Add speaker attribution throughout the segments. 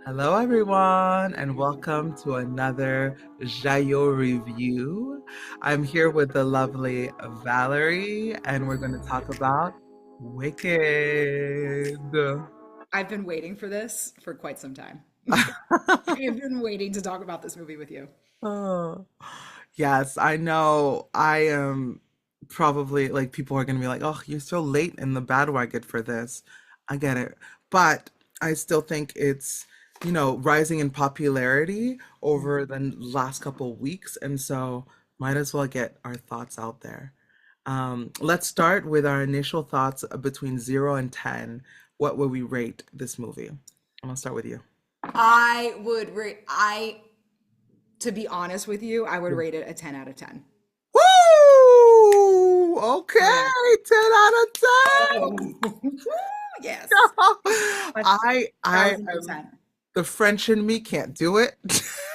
Speaker 1: Hello, everyone, and welcome to another JaYo review. I'm here with the lovely Valerie, and we're going to talk about Wicked.
Speaker 2: I've been waiting for this for quite some time. I have been waiting to talk about this movie with you.
Speaker 1: Oh, yes, I know. I am probably like people are going to be like, oh, you're so late in the bandwagon for this. I get it. But I still think it's, rising in popularity over the last couple weeks. And so might as well get our thoughts out there. Let's start with our initial thoughts between 0 and 10. What would we rate this movie? I'm gonna start with you.
Speaker 2: I would rate, to be honest with you, I would rate it a 10 out of 10.
Speaker 1: Woo!
Speaker 2: Yeah.
Speaker 1: Okay, 10 out of 10.
Speaker 2: Oh, yes. A
Speaker 1: I
Speaker 2: thousand
Speaker 1: am
Speaker 2: percent.
Speaker 1: the French in me can't do it.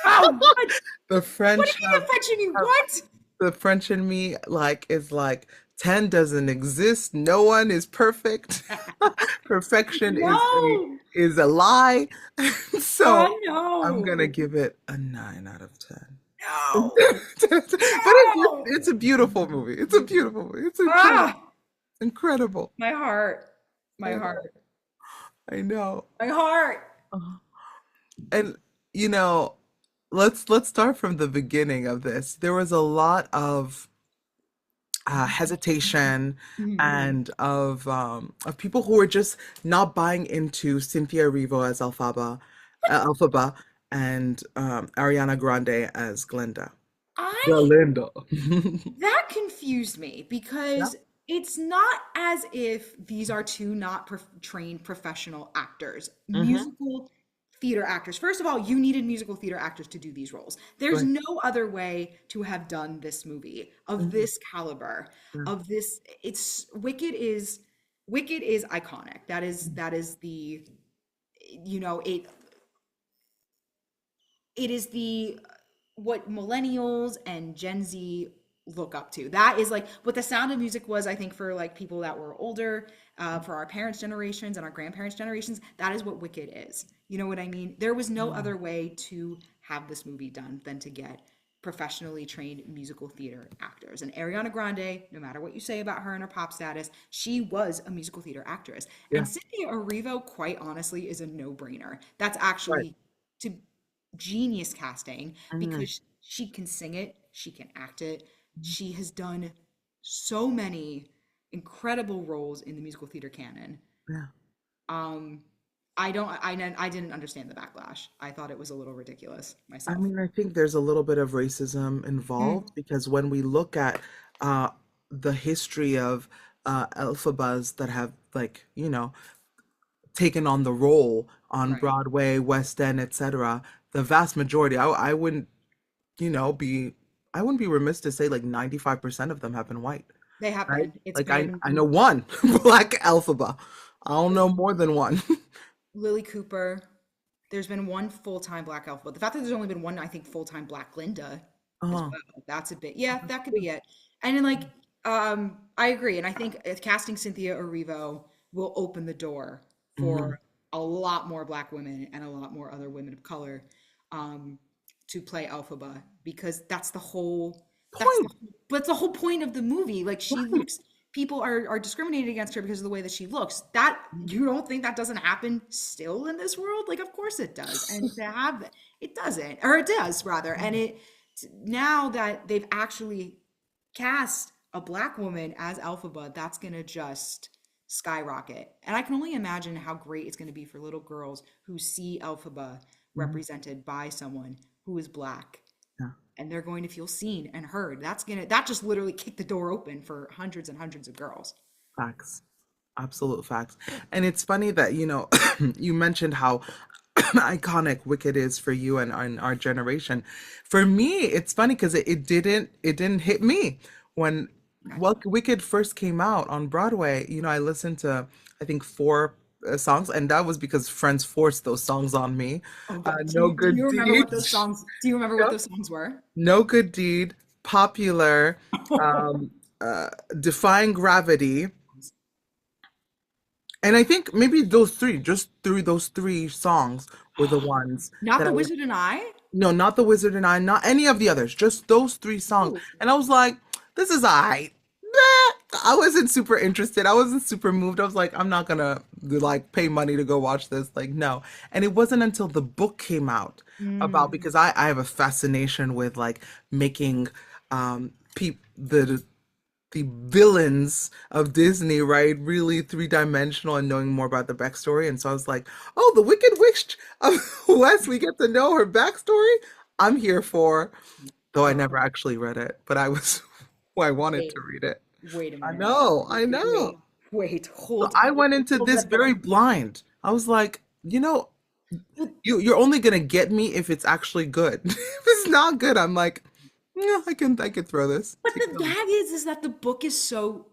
Speaker 2: Oh, what?
Speaker 1: The
Speaker 2: What do
Speaker 1: French
Speaker 2: you mean affection you?
Speaker 1: have
Speaker 2: What?
Speaker 1: the French in me like is like 10 doesn't exist. No one is perfect. Perfection
Speaker 2: No.
Speaker 1: is a lie. So
Speaker 2: Oh,
Speaker 1: I'm gonna
Speaker 2: no.
Speaker 1: give it a 9 out of 10.
Speaker 2: No.
Speaker 1: But
Speaker 2: No.
Speaker 1: it's a beautiful movie. It's a beautiful movie. It's incredible.
Speaker 2: Ah,
Speaker 1: Incredible.
Speaker 2: my heart. My
Speaker 1: I know.
Speaker 2: heart.
Speaker 1: I know.
Speaker 2: My heart.
Speaker 1: And you know, let's start from the beginning of this. There was a lot of hesitation
Speaker 2: Mhm.
Speaker 1: and of people who were just not buying into Cynthia Erivo as Alphaba, and Ariana Grande as Glenda.
Speaker 2: I
Speaker 1: Glinda.
Speaker 2: That confused me
Speaker 1: Yeah.
Speaker 2: because it's not as if these are two not trained professional actors,
Speaker 1: Hmm.
Speaker 2: musical theater actors. First of all, you needed musical theater actors to do these roles. There's
Speaker 1: Right.
Speaker 2: no other way to have done this movie of
Speaker 1: Hmm.
Speaker 2: this caliber,
Speaker 1: Yeah.
Speaker 2: of this. It's Wicked is iconic. That is the it it is the what millennials and Gen Z look up to. That is like what the Sound of Music was, I think, for like people that were older, for our parents' generations and our grandparents' generations. That is what Wicked is. You know what I mean? There was no
Speaker 1: Mm.
Speaker 2: other way to have this movie done than to get professionally trained musical theater actors. And Ariana Grande, no matter what you say about her and her pop status, she was a musical theater actress.
Speaker 1: Yeah.
Speaker 2: And Cynthia Erivo, quite honestly, is a no-brainer. That's
Speaker 1: Right.
Speaker 2: actually to genius casting
Speaker 1: Mm.
Speaker 2: because she can sing it, she can act it. She has done so many incredible roles in the musical theater canon.
Speaker 1: Yeah.
Speaker 2: Um, I didn't understand the backlash. I thought it was a little ridiculous
Speaker 1: I
Speaker 2: myself.
Speaker 1: mean, I think there's a little bit of racism
Speaker 2: Mm,
Speaker 1: involved because when we look at uh, the history of Elphabas that have, like, taken on the role on
Speaker 2: right.
Speaker 1: Broadway, West End, etc., the vast majority, I wouldn't, you know, be, I wouldn't be remiss to say like 95% of them have been white,
Speaker 2: They have
Speaker 1: right?
Speaker 2: been. It's
Speaker 1: Like
Speaker 2: been
Speaker 1: I know one Black Elphaba. I don't know more than one.
Speaker 2: Lily Cooper. There's been one full-time Black Elf, but the fact that there's only been one, I think, full-time Black Linda as
Speaker 1: Oh,
Speaker 2: well. That's a bit, yeah, that could be it. And then like, I agree, and I think casting Cynthia Erivo will open the door
Speaker 1: mhm.
Speaker 2: for a lot more Black women and a lot more other women of color, um, to play Elphaba because
Speaker 1: Point.
Speaker 2: that's the whole point of the movie. Like she
Speaker 1: Right.
Speaker 2: looks people are discriminating against her because of the way that she looks. That you don't think that doesn't happen still in this world? Like, of course it does. And to have that, it doesn't, or it does rather. And it now that they've actually cast a black woman as Elphaba, that's gonna just skyrocket. And I can only imagine how great it's gonna be for little girls who see Elphaba
Speaker 1: Mhm.
Speaker 2: represented by someone who is black
Speaker 1: Yeah.
Speaker 2: and they're going to feel seen and heard. That just literally kicked the door open for hundreds and hundreds of girls.
Speaker 1: Facts. Absolute facts. And it's funny that, you mentioned how iconic Wicked is for you and our generation. For me, it's funny because it didn't hit me when
Speaker 2: Okay.
Speaker 1: Wicked first came out on Broadway. I listened to I think four songs, and that was because friends forced those songs on me.
Speaker 2: Oh God.
Speaker 1: No
Speaker 2: Do
Speaker 1: Good
Speaker 2: you remember
Speaker 1: Deed,
Speaker 2: what those songs do you remember what
Speaker 1: Yep.
Speaker 2: those songs were?
Speaker 1: No Good Deed, Popular, um, Defying Gravity. And I think maybe those three, just through those three songs, were the ones
Speaker 2: Not
Speaker 1: that
Speaker 2: the
Speaker 1: I was.
Speaker 2: Wizard and I?
Speaker 1: No, not the Wizard and I, not any of the others, just those three songs.
Speaker 2: Oh,
Speaker 1: And I was like, this is alright. I wasn't super interested. I wasn't super moved. I was like, I'm not gonna like pay money to go watch this. Like, no. And it wasn't until the book came out about
Speaker 2: mm,
Speaker 1: because I have a fascination with like making the villains of Disney, right, really three-dimensional and knowing more about the backstory. And so I was like, oh, the Wicked Witch of West, we get to know her backstory. I'm here for, though I never
Speaker 2: oh,
Speaker 1: actually read it, but I was, I wanted
Speaker 2: wait,
Speaker 1: to read it.
Speaker 2: wait a
Speaker 1: I
Speaker 2: minute.
Speaker 1: know, I
Speaker 2: Wait,
Speaker 1: know.
Speaker 2: wait,
Speaker 1: So
Speaker 2: hold,
Speaker 1: I went into
Speaker 2: hold
Speaker 1: this
Speaker 2: that thought.
Speaker 1: very blind. I was like, you're only gonna get me if it's actually good. If it's not good, I'm like, yeah, I can throw this.
Speaker 2: But
Speaker 1: Take
Speaker 2: the
Speaker 1: it on.
Speaker 2: gag is that the book is so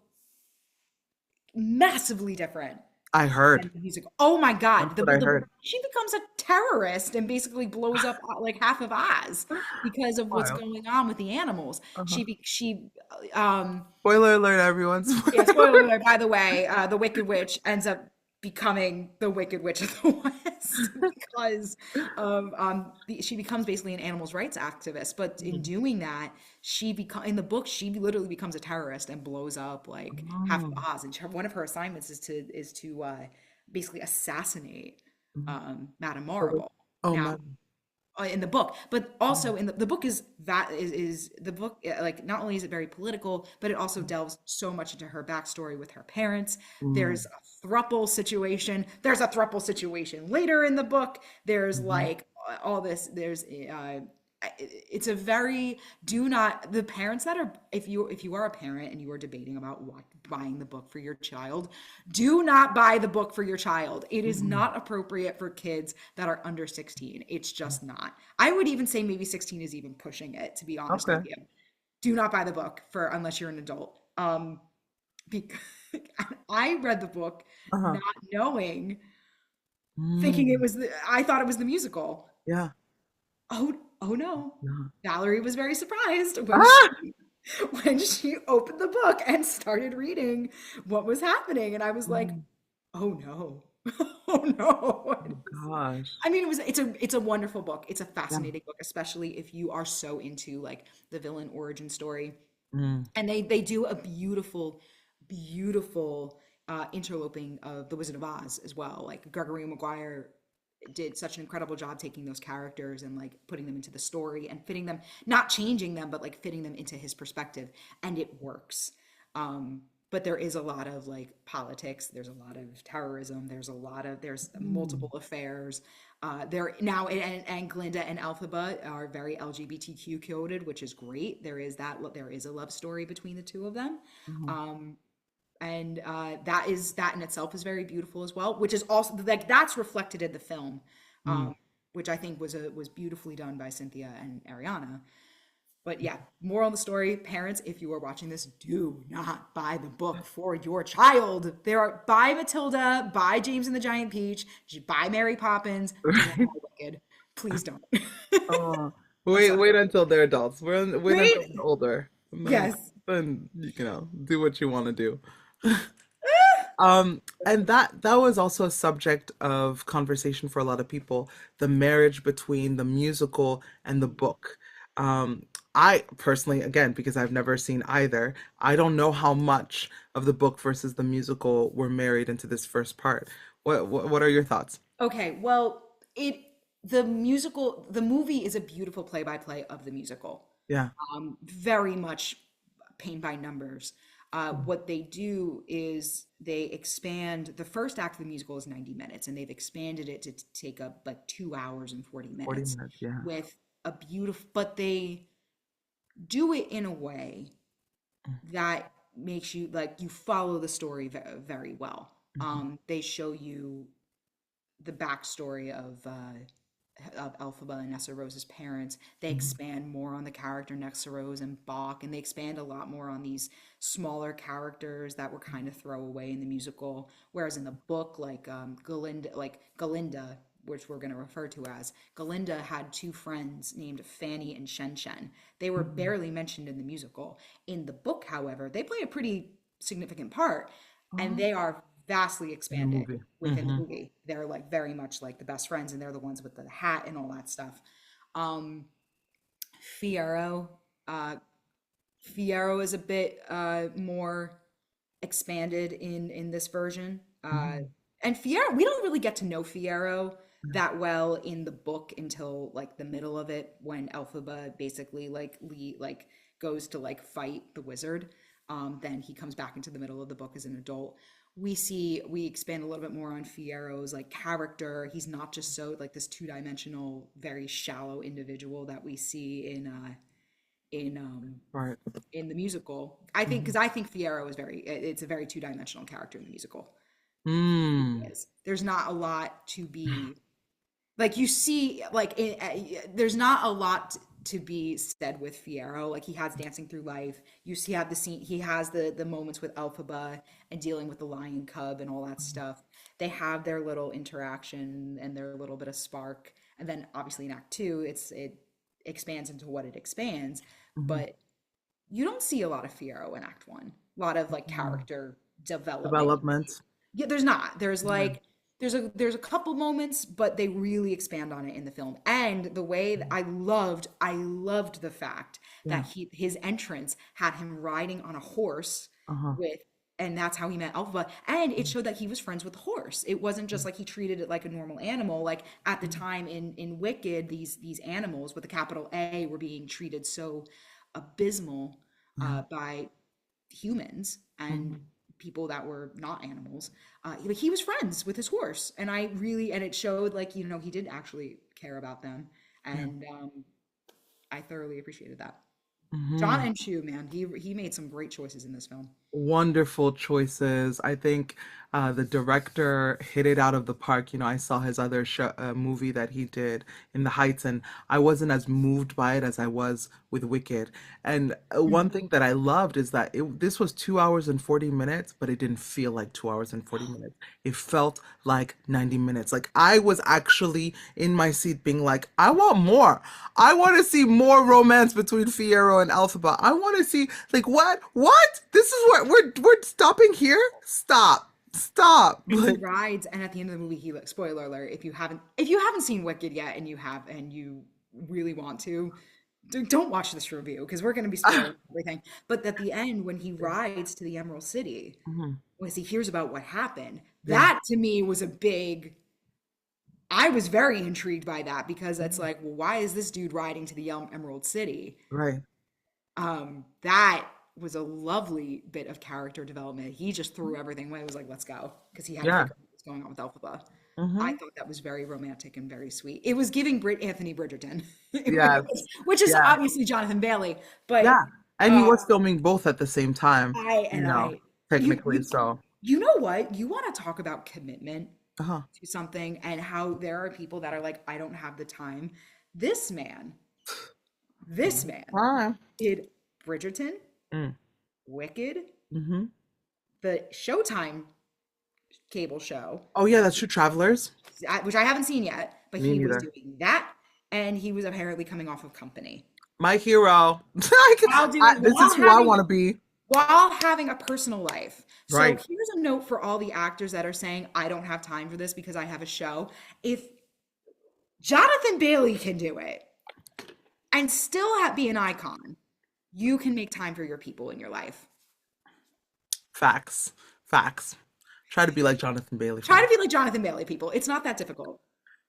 Speaker 2: massively different
Speaker 1: I heard.
Speaker 2: than the musical. Oh my
Speaker 1: That's
Speaker 2: God.
Speaker 1: what I
Speaker 2: The
Speaker 1: heard.
Speaker 2: she becomes a terrorist and basically blows up like half of Oz because of what's
Speaker 1: Wild.
Speaker 2: going on with the animals.
Speaker 1: Uh-huh.
Speaker 2: She um
Speaker 1: Spoiler alert, everyone.
Speaker 2: yeah,
Speaker 1: Spoiler
Speaker 2: spoiler
Speaker 1: alert.
Speaker 2: alert, by the way, the Wicked Witch ends up becoming the Wicked Witch of the West because of she becomes basically an animals rights activist. But in
Speaker 1: Mhm.
Speaker 2: doing that, in the book she literally becomes a terrorist and blows up like half of
Speaker 1: Oh.
Speaker 2: Oz. And one of her assignments is to basically assassinate
Speaker 1: Mhm.
Speaker 2: Madame
Speaker 1: The witch.
Speaker 2: Marvel.
Speaker 1: Oh
Speaker 2: Now,
Speaker 1: man.
Speaker 2: in the book, but also
Speaker 1: Mhm.
Speaker 2: in the book is the book like not only is it very political, but it also delves so much into her backstory with her parents.
Speaker 1: Mhm.
Speaker 2: There's a thruple situation. There's a thruple situation later in the book. There's
Speaker 1: Mhm.
Speaker 2: like all this. It's a very do not the parents that are if you are a parent and you are debating about buying the book for your child, do not buy the book for your child. It is
Speaker 1: Mhm.
Speaker 2: not appropriate for kids that are under 16. It's just not. I would even say maybe 16 is even pushing it, to be honest with
Speaker 1: Okay.
Speaker 2: you. Do not buy the book for unless you're an adult. Because I read the book
Speaker 1: Uh-huh.
Speaker 2: not knowing, thinking
Speaker 1: Mm.
Speaker 2: I thought it was the musical.
Speaker 1: Yeah.
Speaker 2: Oh no.
Speaker 1: Yeah.
Speaker 2: Valerie was very surprised
Speaker 1: Ah!
Speaker 2: when she opened the book and started reading what was happening. And I was like,
Speaker 1: Mm.
Speaker 2: oh no. Oh no.
Speaker 1: Oh gosh.
Speaker 2: I mean, it's a wonderful book. It's a
Speaker 1: Yeah.
Speaker 2: fascinating book, especially if you are so into like the villain origin story.
Speaker 1: Mm.
Speaker 2: And they do a beautiful interloping of the Wizard of Oz as well. Like Gregory Maguire did such an incredible job taking those characters and like putting them into the story and fitting them, not changing them, but like fitting them into his perspective, and it works. But there is a lot of like politics. There's a lot of terrorism. There's multiple
Speaker 1: Mm.
Speaker 2: affairs. There now and Glinda and Alphaba are very LGBTQ coded, which is great. There is a love story between the two of them.
Speaker 1: Mhm.
Speaker 2: Um, and that in itself is very beautiful as well, which is also like that's reflected in the film,
Speaker 1: Mm.
Speaker 2: which I think was beautifully done by Cynthia and Ariana. But yeah, more on the story, parents, if you are watching this, do not buy the book for your child. Buy Matilda, buy James and the Giant Peach, buy Mary Poppins. Do not buy Wicked, please don't.
Speaker 1: Oh,
Speaker 2: I'm
Speaker 1: wait,
Speaker 2: sorry.
Speaker 1: wait until they're adults. Wait until
Speaker 2: Right?
Speaker 1: they're older. And
Speaker 2: Yes.
Speaker 1: then do what you want to do. And that was also a subject of conversation for a lot of people, the marriage between the musical and the book. Um, I personally, again, because I've never seen either, I don't know how much of the book versus the musical were married into this first part. What are your thoughts?
Speaker 2: Okay, well, the movie is a beautiful play-by-play of the musical.
Speaker 1: Yeah.
Speaker 2: Very much paint by numbers. What they do is they expand the first act of the musical is 90 minutes, and they've expanded it to take up like 2 hours and 40
Speaker 1: 40
Speaker 2: minutes
Speaker 1: minutes, yeah.
Speaker 2: with a beautiful, but they do it in a way that makes you like you follow the story very well.
Speaker 1: Mhm.
Speaker 2: They show you the backstory of Elphaba and Nessa Rose's parents. They
Speaker 1: Mhm.
Speaker 2: expand more on the character Nessa Rose and Bach, and they expand a lot more on these smaller characters that were kind of throwaway in the musical. Whereas in the book, like Galinda, which we're going to refer to as Galinda, had two friends named Fanny and Shen Shen. They were
Speaker 1: Mhm.
Speaker 2: barely mentioned in the musical. In the book, however, they play a pretty significant part, and
Speaker 1: Oh,
Speaker 2: they are vastly
Speaker 1: In the
Speaker 2: expanded
Speaker 1: movie.
Speaker 2: within the
Speaker 1: Hmm.
Speaker 2: movie. They're like very much like the best friends, and they're the ones with the hat and all that stuff. Um, Fiyero, uh, Fiyero is a bit more expanded in this version.
Speaker 1: Hmm.
Speaker 2: And Fiyero, we don't really get to know Fiyero that well in the book until like the middle of it, when Elphaba basically like goes to like fight the wizard. Then he comes back into the middle of the book as an adult. We expand a little bit more on Fiero's like character. He's not just so like this two-dimensional, very shallow individual that we see in
Speaker 1: Right.
Speaker 2: in the musical. I think
Speaker 1: Hmm.
Speaker 2: because I think Fiero is it's a very two-dimensional character in the musical.
Speaker 1: Mm.
Speaker 2: Is. There's not a lot to be like you see like there's not a lot to be said with Fiero. Like he has Dancing Through Life. You see have the scene he has the moments with Elphaba and dealing with the lion cub and all that stuff. They have their little interaction and their little bit of spark. And then obviously in Act Two, it expands into what it expands.
Speaker 1: Hmm.
Speaker 2: But you don't see a lot of Fiero in Act One. A lot of like
Speaker 1: Hmm.
Speaker 2: character development.
Speaker 1: Development.
Speaker 2: Yeah, there's not. There's
Speaker 1: Yeah.
Speaker 2: like there's a couple moments, but they really expand on it in the film. And the way that I loved the fact
Speaker 1: Yeah.
Speaker 2: that his entrance had him riding on a horse
Speaker 1: Uh-huh.
Speaker 2: with, and that's how he met Alpha. And it showed that he was friends with the horse. It wasn't
Speaker 1: Yeah.
Speaker 2: just like he treated it like a normal animal. Like at the
Speaker 1: Mhm.
Speaker 2: time in Wicked, these animals with a capital A were being treated so abysmal
Speaker 1: Yeah.
Speaker 2: by humans and
Speaker 1: Mhm.
Speaker 2: people that were not animals. Like he was friends with his horse, and and it showed like he did actually care about them,
Speaker 1: Yeah.
Speaker 2: and I thoroughly appreciated that. John
Speaker 1: Hmm.
Speaker 2: and Chu, man, he made some great choices in this film.
Speaker 1: Wonderful choices. I think the director hit it out of the park. I saw his other movie that he did in the Heights, and I wasn't as moved by it as I was with Wicked. And one thing that I loved is that this was 2 hours and 40 minutes, but it didn't feel like 2 hours and 40 minutes. It felt like 90 minutes. Like I was actually in my seat being like, I want more. I want to see more romance between Fiyero and Alphaba. I want to see like what? What? This is what we're stopping here? Stop. Stop.
Speaker 2: And he
Speaker 1: Like
Speaker 2: rides, and at the end of the movie, he like spoiler alert, if you haven't seen Wicked yet, and you really want to, don't watch this review because we're going to be spoiling everything. But at the end, when he rides to the Emerald City,
Speaker 1: Mhm.
Speaker 2: as he hears about what happened,
Speaker 1: Yeah.
Speaker 2: that to me was a big. I was very intrigued by that because it's
Speaker 1: Mhm.
Speaker 2: like, well, why is this dude riding to the Emerald City?
Speaker 1: Right.
Speaker 2: That was a lovely bit of character development. He just threw everything away. He was like, let's go, because he had to
Speaker 1: Yeah.
Speaker 2: figure out what's going on with Elphaba. I
Speaker 1: Hmm.
Speaker 2: thought that was very romantic and very sweet. It was giving Anthony Bridgerton,
Speaker 1: Yes.
Speaker 2: which is
Speaker 1: Yeah.
Speaker 2: obviously Jonathan Bailey, but
Speaker 1: Yeah. And he
Speaker 2: uh,
Speaker 1: was filming both at the same time,
Speaker 2: I
Speaker 1: you
Speaker 2: and
Speaker 1: know,
Speaker 2: I you
Speaker 1: technically.
Speaker 2: you
Speaker 1: So,
Speaker 2: you know what? You want to talk about commitment
Speaker 1: uh-huh.
Speaker 2: to something and how there are people that are like, I don't have the time. This man, this man
Speaker 1: All
Speaker 2: did Bridgerton,
Speaker 1: right.
Speaker 2: Wicked,
Speaker 1: Mm-hmm.
Speaker 2: the Showtime cable show,
Speaker 1: Oh yeah, that's true. Travelers.
Speaker 2: which I haven't seen yet, but
Speaker 1: Me
Speaker 2: he was
Speaker 1: neither.
Speaker 2: doing that, and he was apparently coming off of Company
Speaker 1: My hero. This is
Speaker 2: while
Speaker 1: who I
Speaker 2: having
Speaker 1: want to be.
Speaker 2: a personal life. So
Speaker 1: Right.
Speaker 2: here's a note for all the actors that are saying, I don't have time for this because I have a show. If Jonathan Bailey can do it and still be an icon, you can make time for your people in your life.
Speaker 1: Facts. Facts. Try to be like Jonathan Bailey,
Speaker 2: Try to
Speaker 1: fam.
Speaker 2: be like Jonathan Bailey, people. It's not that difficult.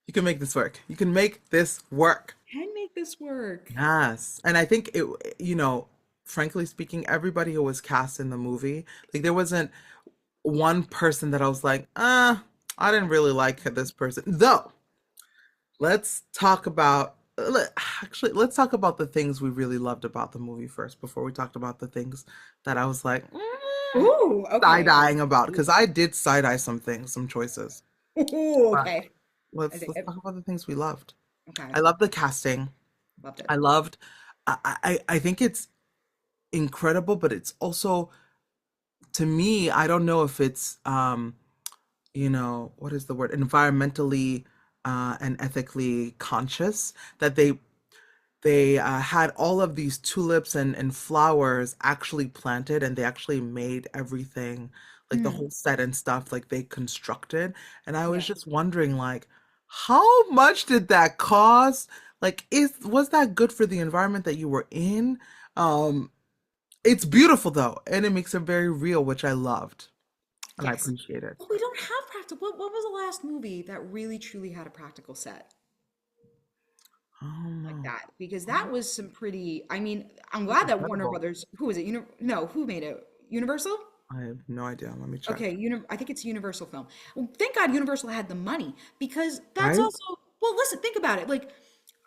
Speaker 1: You can make this work. You can make this work.
Speaker 2: Can make this work.
Speaker 1: Yes. And I think frankly speaking, everybody who was cast in the movie, like there wasn't one person that I was like, I didn't really like this person. Though, let's talk about actually let's talk about the things we really loved about the movie first before we talked about the things that I was like
Speaker 2: Ooh, okay.
Speaker 1: side-eyeing about because I did side-eye some things, some choices.
Speaker 2: Ooh,
Speaker 1: But
Speaker 2: okay. I
Speaker 1: let's
Speaker 2: think,
Speaker 1: talk about the things we loved.
Speaker 2: okay.
Speaker 1: I love the casting.
Speaker 2: Loved it.
Speaker 1: I loved I think it's incredible, but it's also to me, I don't know if it's what is the word? Environmentally and ethically conscious that they had all of these tulips and flowers actually planted and they actually made everything like the
Speaker 2: Mm,
Speaker 1: whole set and stuff like they constructed. And I was
Speaker 2: yeah.
Speaker 1: just wondering like how much did that cost? Like is was that good for the environment that you were in? Um it's beautiful though, and it makes it very real, which I loved and I
Speaker 2: Yes.
Speaker 1: appreciate it.
Speaker 2: But we don't have practical. What was the last movie that really truly had a practical set like
Speaker 1: No.
Speaker 2: that? Because that was some pretty. I mean, I'm glad that Warner
Speaker 1: Incredible.
Speaker 2: Brothers. Who was it? No, who made it? Universal?
Speaker 1: I have no idea. Let me check.
Speaker 2: Okay, I think it's Universal Film. Well, thank God Universal had the money because that's
Speaker 1: Right?
Speaker 2: also. Well, listen, think about it. Like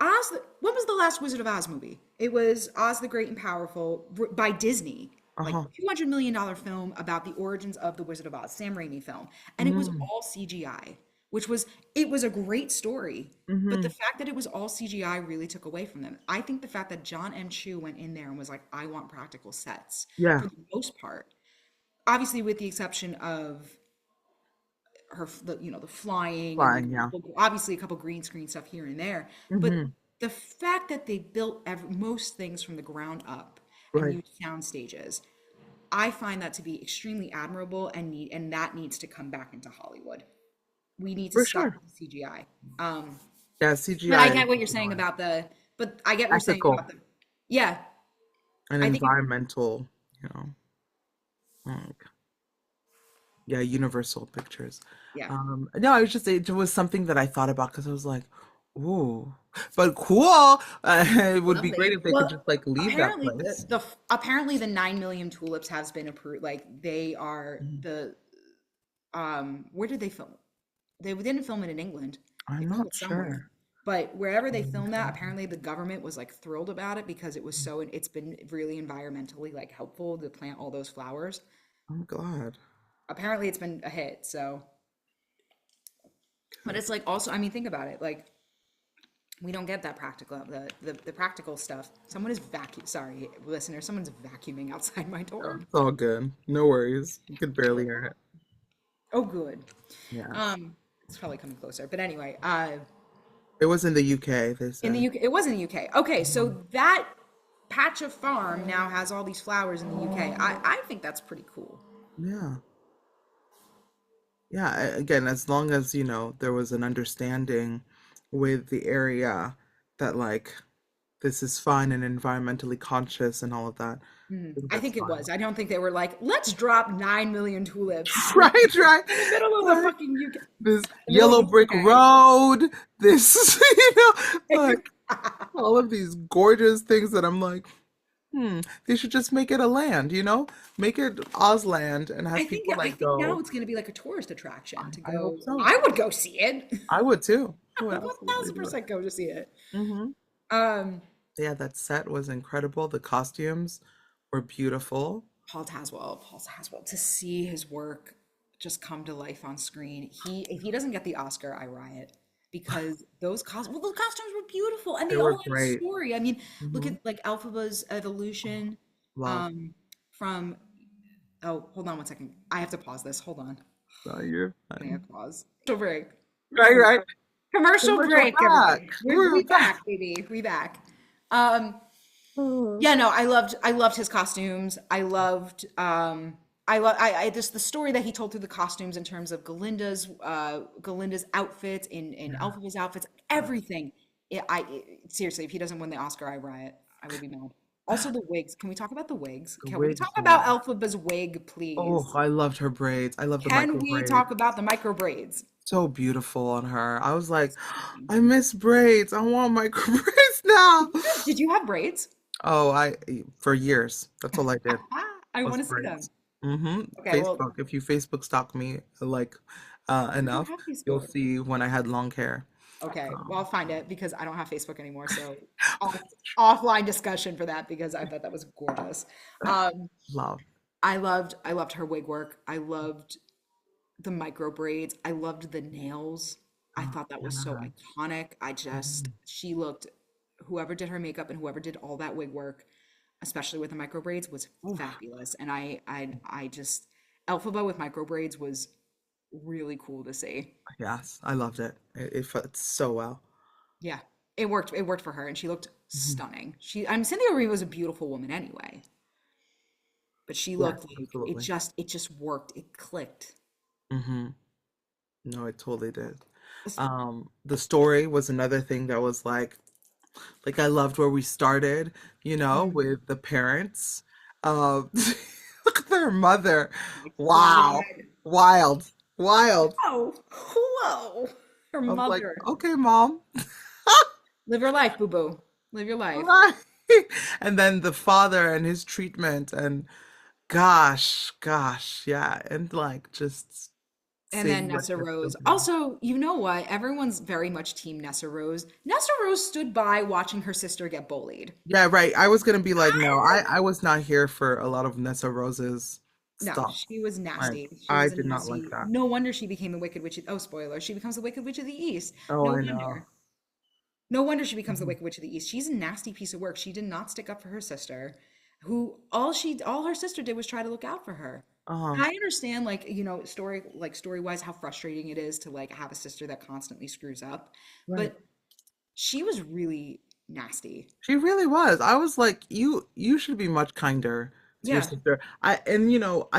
Speaker 2: Oz. When was the last Wizard of Oz movie? It was Oz the Great and Powerful by Disney. Like
Speaker 1: Uh-huh.
Speaker 2: $200 million film about the origins of the Wizard of Oz, Sam Raimi film, and it was
Speaker 1: Mm.
Speaker 2: all CGI, which was it was a great story. But the
Speaker 1: Mm-hmm.
Speaker 2: fact that it was all CGI really took away from them. I think the fact that John M. Chu went in there and was like, "I want practical sets,"
Speaker 1: Yeah.
Speaker 2: for the most part, obviously with the exception of the flying and
Speaker 1: Fine, yeah.
Speaker 2: obviously a couple green screen stuff here and there, but
Speaker 1: Mm-hmm.
Speaker 2: the fact that they built most things from the ground up and
Speaker 1: Right.
Speaker 2: used sound stages, I find that to be extremely admirable and that needs to come back into Hollywood. We need to
Speaker 1: For
Speaker 2: stop
Speaker 1: sure.
Speaker 2: with the CGI. Um,
Speaker 1: Yeah,
Speaker 2: but I
Speaker 1: CGI is
Speaker 2: get what you're saying
Speaker 1: annoying.
Speaker 2: about but I get what you're saying
Speaker 1: Ethical
Speaker 2: about yeah,
Speaker 1: and
Speaker 2: I think it,
Speaker 1: environmental, you know. Like, yeah, Universal Pictures.
Speaker 2: yeah.
Speaker 1: No, it was something that I thought about because I was like, ooh, but cool. It would be great
Speaker 2: Lovely.
Speaker 1: if they could
Speaker 2: Well,
Speaker 1: just like leave that
Speaker 2: apparently
Speaker 1: place.
Speaker 2: apparently the 9 million tulips has been approved. Like they are
Speaker 1: Mhm.
Speaker 2: the where did they film? They didn't film it in England. They
Speaker 1: I'm
Speaker 2: filmed
Speaker 1: not
Speaker 2: it somewhere.
Speaker 1: sure.
Speaker 2: But wherever they filmed that,
Speaker 1: Okay.
Speaker 2: apparently the government was like thrilled about it because it's been really environmentally like helpful to plant all those flowers.
Speaker 1: I'm glad.
Speaker 2: Apparently it's been a hit. So, but it's like also, I mean, think about it. Like we don't get that practical the practical stuff. Someone is vacuum. Sorry, listener. Someone's vacuuming outside my
Speaker 1: Oh,
Speaker 2: door.
Speaker 1: it's all good. No worries. You could barely hear it.
Speaker 2: Oh, good.
Speaker 1: Yeah.
Speaker 2: It's probably coming closer. But anyway,
Speaker 1: It was in the UK, they
Speaker 2: in the
Speaker 1: said.
Speaker 2: UK, it was in the UK. Okay,
Speaker 1: Mhm.
Speaker 2: so that patch of farm now has all these flowers in the UK. I think that's pretty cool.
Speaker 1: Yeah. Yeah, again, as long as, there was an understanding with the area that like this is fine and environmentally conscious and all of that. I think
Speaker 2: I
Speaker 1: that's
Speaker 2: think it
Speaker 1: fine.
Speaker 2: was. I don't think they were like, let's drop 9 million tulips
Speaker 1: Right, right.
Speaker 2: in the middle of the
Speaker 1: Like
Speaker 2: fucking UK,
Speaker 1: this
Speaker 2: the middle of
Speaker 1: yellow
Speaker 2: the
Speaker 1: brick road, this,
Speaker 2: UK.
Speaker 1: like all of these gorgeous things that I'm like, they should just make it a land, Make it Ozland and
Speaker 2: I
Speaker 1: have
Speaker 2: think
Speaker 1: people
Speaker 2: I
Speaker 1: like
Speaker 2: think now
Speaker 1: go.
Speaker 2: it's going to be like a tourist attraction to
Speaker 1: I hope
Speaker 2: go.
Speaker 1: so.
Speaker 2: I would go see it.
Speaker 1: I would too. I would
Speaker 2: I would
Speaker 1: absolutely do it.
Speaker 2: 1000% go to see it.
Speaker 1: Hmm.
Speaker 2: Um,
Speaker 1: Yeah, that set was incredible. The costumes were beautiful.
Speaker 2: Paul Taswell, to see his work just come to life on screen. If he doesn't get the Oscar, I riot because the costumes were beautiful and
Speaker 1: They
Speaker 2: they
Speaker 1: were
Speaker 2: all had a
Speaker 1: great.
Speaker 2: story. I mean, look
Speaker 1: Hmm.
Speaker 2: at like Elphaba's evolution,
Speaker 1: Love.
Speaker 2: um, from oh, hold on one second. I have to pause this. Hold on.
Speaker 1: You're
Speaker 2: I have
Speaker 1: fine.
Speaker 2: to pause. Commercial break.
Speaker 1: Right, right.
Speaker 2: Commercial
Speaker 1: Commercial
Speaker 2: break, everybody.
Speaker 1: back.
Speaker 2: We
Speaker 1: We're back.
Speaker 2: back, baby. We back. Um,
Speaker 1: Oh,
Speaker 2: yeah, no, I loved his costumes. I just the story that he told through the costumes in terms of Galinda's outfits in
Speaker 1: yeah.
Speaker 2: Elphaba's outfits, everything. Seriously, if he doesn't win the Oscar, I riot. I would be mad. Also, the wigs. Can we talk about the wigs?
Speaker 1: The
Speaker 2: Can we
Speaker 1: wigs
Speaker 2: talk
Speaker 1: were.
Speaker 2: about Elphaba's wig,
Speaker 1: Oh,
Speaker 2: please?
Speaker 1: I loved her braids. I love the
Speaker 2: Can
Speaker 1: micro
Speaker 2: we
Speaker 1: braids.
Speaker 2: talk about the micro braids?
Speaker 1: So beautiful on her. I was like,
Speaker 2: Thank
Speaker 1: I
Speaker 2: you.
Speaker 1: miss braids. I want micro braids now.
Speaker 2: Did you have braids?
Speaker 1: Oh, for years. That's all I did
Speaker 2: I
Speaker 1: was
Speaker 2: want to see them.
Speaker 1: braids. Mm-hmm.
Speaker 2: Okay, well,
Speaker 1: Facebook. If you Facebook stalk me like
Speaker 2: I don't
Speaker 1: enough,
Speaker 2: have
Speaker 1: you'll
Speaker 2: Facebook.
Speaker 1: see when I had long hair.
Speaker 2: Okay, well,
Speaker 1: Um,
Speaker 2: I'll find it because I don't have Facebook anymore. So off, offline discussion for that because I thought that was gorgeous. Um,
Speaker 1: love.
Speaker 2: I loved her wig work. I loved the micro braids. I loved the nails. I thought that was so
Speaker 1: Yeah.
Speaker 2: iconic.
Speaker 1: Mhm.
Speaker 2: She looked, whoever did her makeup and whoever did all that wig work, especially with the micro braids, was
Speaker 1: Oof.
Speaker 2: fabulous. And I just, Elphaba with micro braids was really cool to see.
Speaker 1: Yes, I loved it. It fit so well.
Speaker 2: Yeah, it worked. It worked for her, and she looked
Speaker 1: Mhm.
Speaker 2: stunning. Cynthia Erivo was a beautiful woman anyway. but she
Speaker 1: Yes,
Speaker 2: looked like
Speaker 1: absolutely.
Speaker 2: it just worked. It clicked.
Speaker 1: Hmm. No, it totally did. The story was another thing that was like I loved where we started,
Speaker 2: Mm.
Speaker 1: with the parents. Look at their mother.
Speaker 2: Like flat
Speaker 1: Wow.
Speaker 2: eyed.
Speaker 1: Wild. Wild.
Speaker 2: Whoa, whoa. Her
Speaker 1: I was like,
Speaker 2: mother.
Speaker 1: okay, mom.
Speaker 2: Live your life, boo boo. Live your life.
Speaker 1: Right. And then the father and his treatment and gosh, yeah. And like just
Speaker 2: And then
Speaker 1: seeing like
Speaker 2: Nessa
Speaker 1: this
Speaker 2: Rose.
Speaker 1: company.
Speaker 2: Also, you know what? Everyone's very much team Nessa Rose. Nessa Rose stood by watching her sister get bullied.
Speaker 1: Yeah, right. I was gonna be like, no,
Speaker 2: I
Speaker 1: I was not here for a lot of Nessa Rose's
Speaker 2: No,
Speaker 1: stuff.
Speaker 2: she was
Speaker 1: Like,
Speaker 2: nasty. She
Speaker 1: I
Speaker 2: was a
Speaker 1: did not like
Speaker 2: nasty.
Speaker 1: that.
Speaker 2: No wonder she became the Wicked Witch. Oh, spoiler. She becomes the Wicked Witch of the East.
Speaker 1: Oh,
Speaker 2: No
Speaker 1: I know.
Speaker 2: wonder. No wonder she becomes the
Speaker 1: Mhm.
Speaker 2: Wicked Witch of the East. She's a nasty piece of work. She did not stick up for her sister, who all her sister did was try to look out for her.
Speaker 1: Uh-huh.
Speaker 2: And I understand, like, story wise, how frustrating it is to like have a sister that constantly screws up,
Speaker 1: Right.
Speaker 2: but she was really nasty.
Speaker 1: She really was. I was like, you should be much kinder to your
Speaker 2: Yeah,
Speaker 1: sister. I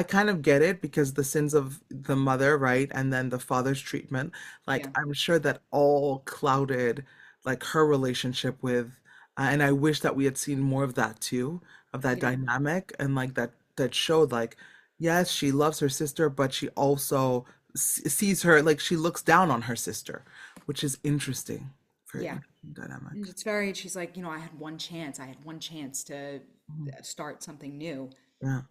Speaker 1: kind of get it because the sins of the mother, right? And then the father's treatment. Like
Speaker 2: yeah,
Speaker 1: I'm sure that all clouded like her relationship with and I wish that we had seen more of that too, of that
Speaker 2: yeah,
Speaker 1: dynamic and like that showed like yes, she loves her sister, but she also sees her like she looks down on her sister, which is interesting. Very
Speaker 2: yeah.
Speaker 1: interesting dynamic.
Speaker 2: And it's very, she's like, I had one chance. I had one chance to
Speaker 1: Mhm.
Speaker 2: start something new.
Speaker 1: Yeah.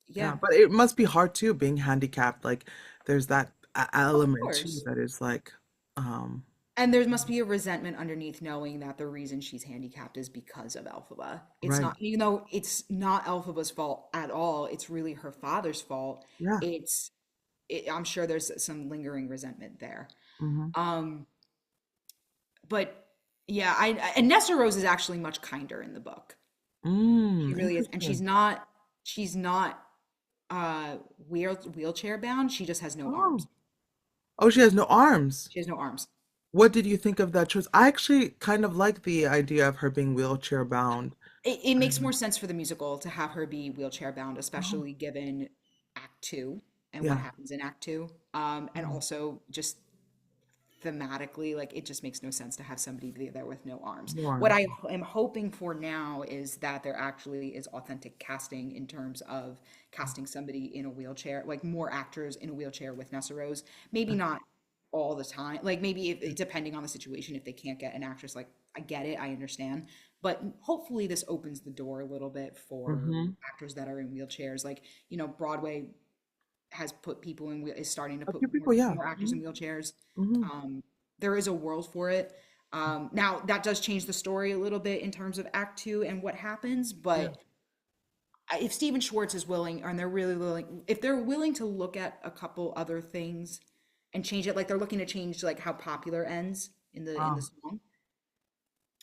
Speaker 1: Yeah,
Speaker 2: Yeah,
Speaker 1: but it must be hard too being handicapped. Like there's that
Speaker 2: of
Speaker 1: element too
Speaker 2: course.
Speaker 1: that is like um
Speaker 2: And there must be a resentment underneath knowing that the reason she's handicapped is because of Elphaba. It's
Speaker 1: right.
Speaker 2: not, even though it's not Elphaba's fault at all, it's really her father's fault.
Speaker 1: Yeah.
Speaker 2: It's, I'm sure there's some lingering resentment there.
Speaker 1: Hmm.
Speaker 2: Um, but yeah, and Nessa Rose is actually much kinder in the book. She really is, and
Speaker 1: Interesting.
Speaker 2: she's not wheelchair bound. She just has no
Speaker 1: Oh.
Speaker 2: arms.
Speaker 1: Oh, she has no arms.
Speaker 2: She has no arms.
Speaker 1: What did you think of that choice? I actually kind of like the idea of her being wheelchair bound.
Speaker 2: It makes more
Speaker 1: Um,
Speaker 2: sense for the musical to have her be wheelchair bound,
Speaker 1: Oh,
Speaker 2: especially given Act Two and what
Speaker 1: yeah.
Speaker 2: happens in Act Two. And
Speaker 1: Mhm.
Speaker 2: also just thematically, like it just makes no sense to have somebody be there with no arms.
Speaker 1: No
Speaker 2: What
Speaker 1: arms.
Speaker 2: I am hoping for now is that there actually is authentic casting in terms of casting somebody in a wheelchair, like more actors in a wheelchair with Nessa Rose. Maybe not all the time, like maybe depending on the situation, if they can't get an actress, like I get it, I understand, but hopefully this opens the door a little bit for
Speaker 1: Mm-hmm.
Speaker 2: actors that are in wheelchairs. Like, Broadway has put people in is starting to
Speaker 1: A
Speaker 2: put
Speaker 1: few people, yeah.
Speaker 2: more actors
Speaker 1: Hmm.
Speaker 2: in wheelchairs.
Speaker 1: Hmm.
Speaker 2: Um, there is a world for it. Now that does change the story a little bit in terms of Act Two and what happens,
Speaker 1: Yeah.
Speaker 2: but if Steven Schwartz is willing, and they're really willing, if they're willing to look at a couple other things and change it, like they're looking to change like how popular ends in the
Speaker 1: Oh,
Speaker 2: song,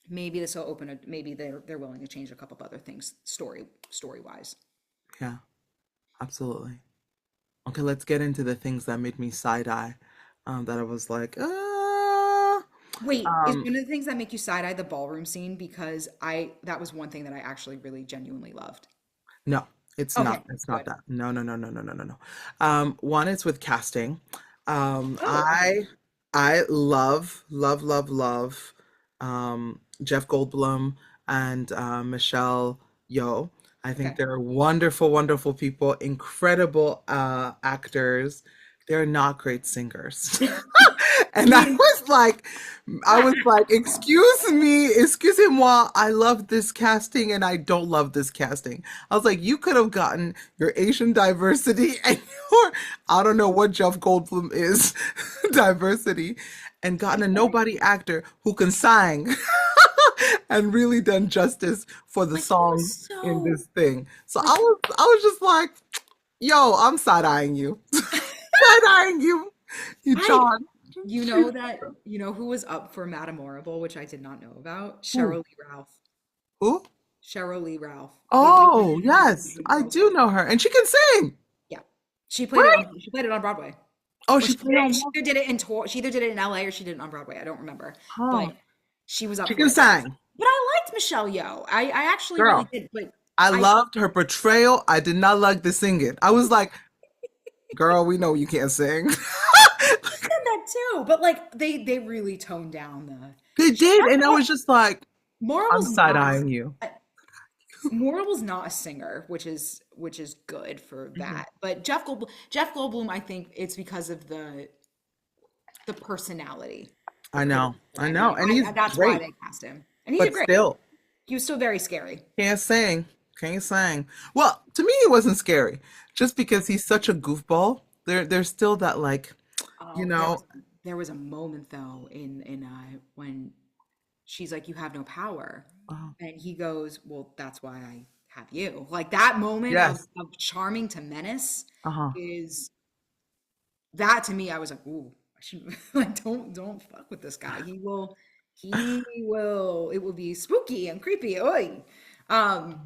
Speaker 2: maybe this will open a, maybe they're willing to change a couple of other things story wise.
Speaker 1: yeah, absolutely. Okay, let's get into the things that made me side eye. That I was like,
Speaker 2: Wait, is
Speaker 1: um,
Speaker 2: one of the things that make you side eye the ballroom scene? Because that was one thing that I actually really genuinely loved.
Speaker 1: no, it's
Speaker 2: Okay,
Speaker 1: not. It's not
Speaker 2: good.
Speaker 1: that. No, no, no, no, no, no, no, no. One is with casting. Um,
Speaker 2: Oh, okay.
Speaker 1: I I love Jeff Goldblum and Michelle Yeoh. I think
Speaker 2: Okay.
Speaker 1: they're wonderful, wonderful people, incredible actors. They're not great singers. And
Speaker 2: You
Speaker 1: I was like, excusez-moi, I love this casting and I don't love this casting. I was like, you could have gotten your Asian diversity and your, I don't know what Jeff Goldblum is, diversity, and gotten a nobody actor who can sing and really done justice for the
Speaker 2: like he was
Speaker 1: songs in
Speaker 2: so
Speaker 1: this thing. So
Speaker 2: like
Speaker 1: I was just like, yo, I'm side-eyeing you. Side-eyeing you, you
Speaker 2: I
Speaker 1: John.
Speaker 2: you know who was up for Madame Horrible, which I did not know about?
Speaker 1: Who?
Speaker 2: Cheryl Lee Ralph.
Speaker 1: Who?
Speaker 2: Cheryl Lee Ralph, the
Speaker 1: Oh,
Speaker 2: lead in
Speaker 1: yes,
Speaker 2: Mean
Speaker 1: I
Speaker 2: Girls.
Speaker 1: do know her, and she can sing,
Speaker 2: Yeah.
Speaker 1: right?
Speaker 2: She played it on Broadway.
Speaker 1: Oh,
Speaker 2: Or
Speaker 1: she played on.
Speaker 2: she either did it in she either did it in LA or she did it on Broadway. I don't remember. But
Speaker 1: Huh.
Speaker 2: she was up
Speaker 1: She
Speaker 2: for
Speaker 1: can
Speaker 2: it.
Speaker 1: sing,
Speaker 2: But I liked Michelle Yeoh. I actually really
Speaker 1: girl.
Speaker 2: did. But
Speaker 1: I
Speaker 2: I
Speaker 1: loved her portrayal. I did not like the singing. I was like, girl, we know you can't sing.
Speaker 2: said that too, but like they really toned down the.
Speaker 1: They did,
Speaker 2: That's
Speaker 1: and I
Speaker 2: what
Speaker 1: was just like,
Speaker 2: Moral
Speaker 1: I'm
Speaker 2: was
Speaker 1: side
Speaker 2: not.
Speaker 1: eyeing you.
Speaker 2: Moral was not a singer, which is good for
Speaker 1: Mhm.
Speaker 2: that. But Jeff Goldblum, I think it's because of the personality, the charisma
Speaker 1: I
Speaker 2: that he.
Speaker 1: know, and he's
Speaker 2: That's why
Speaker 1: great,
Speaker 2: they cast him, and he did
Speaker 1: but
Speaker 2: great.
Speaker 1: still
Speaker 2: He was still very scary.
Speaker 1: can't sing. Can't sing. Well, to me, it wasn't scary, just because he's such a goofball. There's still that like, you
Speaker 2: Oh, there
Speaker 1: know,
Speaker 2: was there was a moment though in when she's like, "You have no power,"
Speaker 1: uh,
Speaker 2: and he goes, "Well, that's why I have you." Like that moment of
Speaker 1: yes,
Speaker 2: charming to menace
Speaker 1: uh-huh,
Speaker 2: is that to me. I was like, "Ooh, I should like don't fuck with this guy. He will. It will be spooky and creepy." Oy. Um,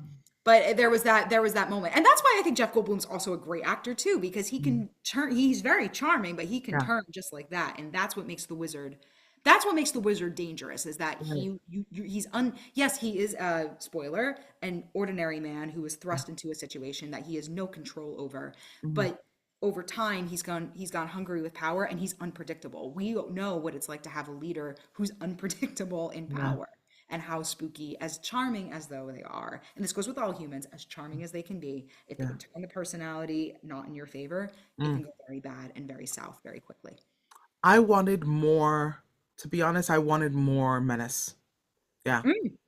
Speaker 2: but there was that moment, and that's why I think Jeff Goldblum's also a great actor too, because he
Speaker 1: mhm,
Speaker 2: can turn. He's very charming, but he can
Speaker 1: yeah,
Speaker 2: turn just like that, and that's what makes the wizard. That's what makes the wizard dangerous is that
Speaker 1: right,
Speaker 2: he's yes, he is a spoiler, an ordinary man who is
Speaker 1: yeah,
Speaker 2: thrust into a situation that he has no control over,
Speaker 1: mhm,
Speaker 2: but over time he's gone hungry with power, and he's unpredictable. We don't know what it's like to have a leader who's unpredictable in
Speaker 1: yeah,
Speaker 2: power, and how spooky, as charming as though they are, and this goes with all humans, as charming as they can be, if they
Speaker 1: yeah.
Speaker 2: turn the personality not in your favor, it
Speaker 1: Mm.
Speaker 2: can go very bad and very south very quickly.
Speaker 1: I wanted more, to be honest, I wanted more menace. Yeah.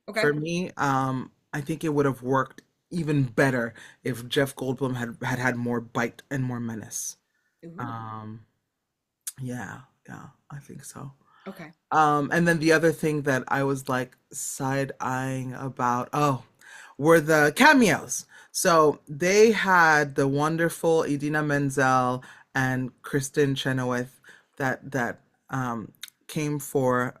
Speaker 2: Okay.
Speaker 1: For me, I think it would have worked even better if Jeff Goldblum had more bite and more menace.
Speaker 2: Ooh.
Speaker 1: Um, yeah, yeah, I think so.
Speaker 2: Okay.
Speaker 1: And then the other thing that I was like side eyeing about, oh, were the cameos. So they had the wonderful Idina Menzel and Kristen Chenoweth that um, came for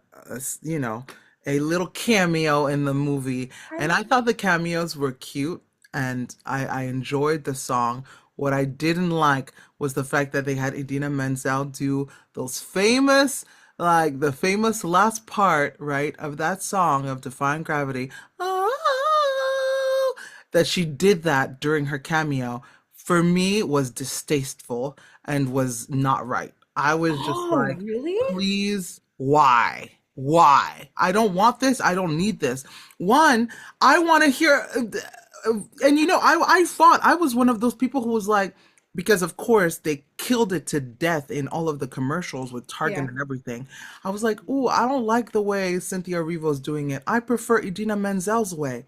Speaker 1: a little cameo in the movie,
Speaker 2: I
Speaker 1: and I
Speaker 2: love
Speaker 1: thought the cameos were cute, and I enjoyed the song. What I didn't like was the fact that they had Idina Menzel do those famous, like the famous last part, right, of that song of Defying Gravity. Oh, that she did that during her cameo, for me was distasteful and was not right. I was just
Speaker 2: Oh,
Speaker 1: like,
Speaker 2: really?
Speaker 1: please, why? Why? I don't want this. I don't need this. One, I want to hear, and I fought. I was one of those people who was like, because of course they killed it to death in all of the commercials with Target
Speaker 2: Yeah.
Speaker 1: and everything. I was like, oh, I don't like the way Cynthia Erivo's doing it. I prefer Idina Menzel's way.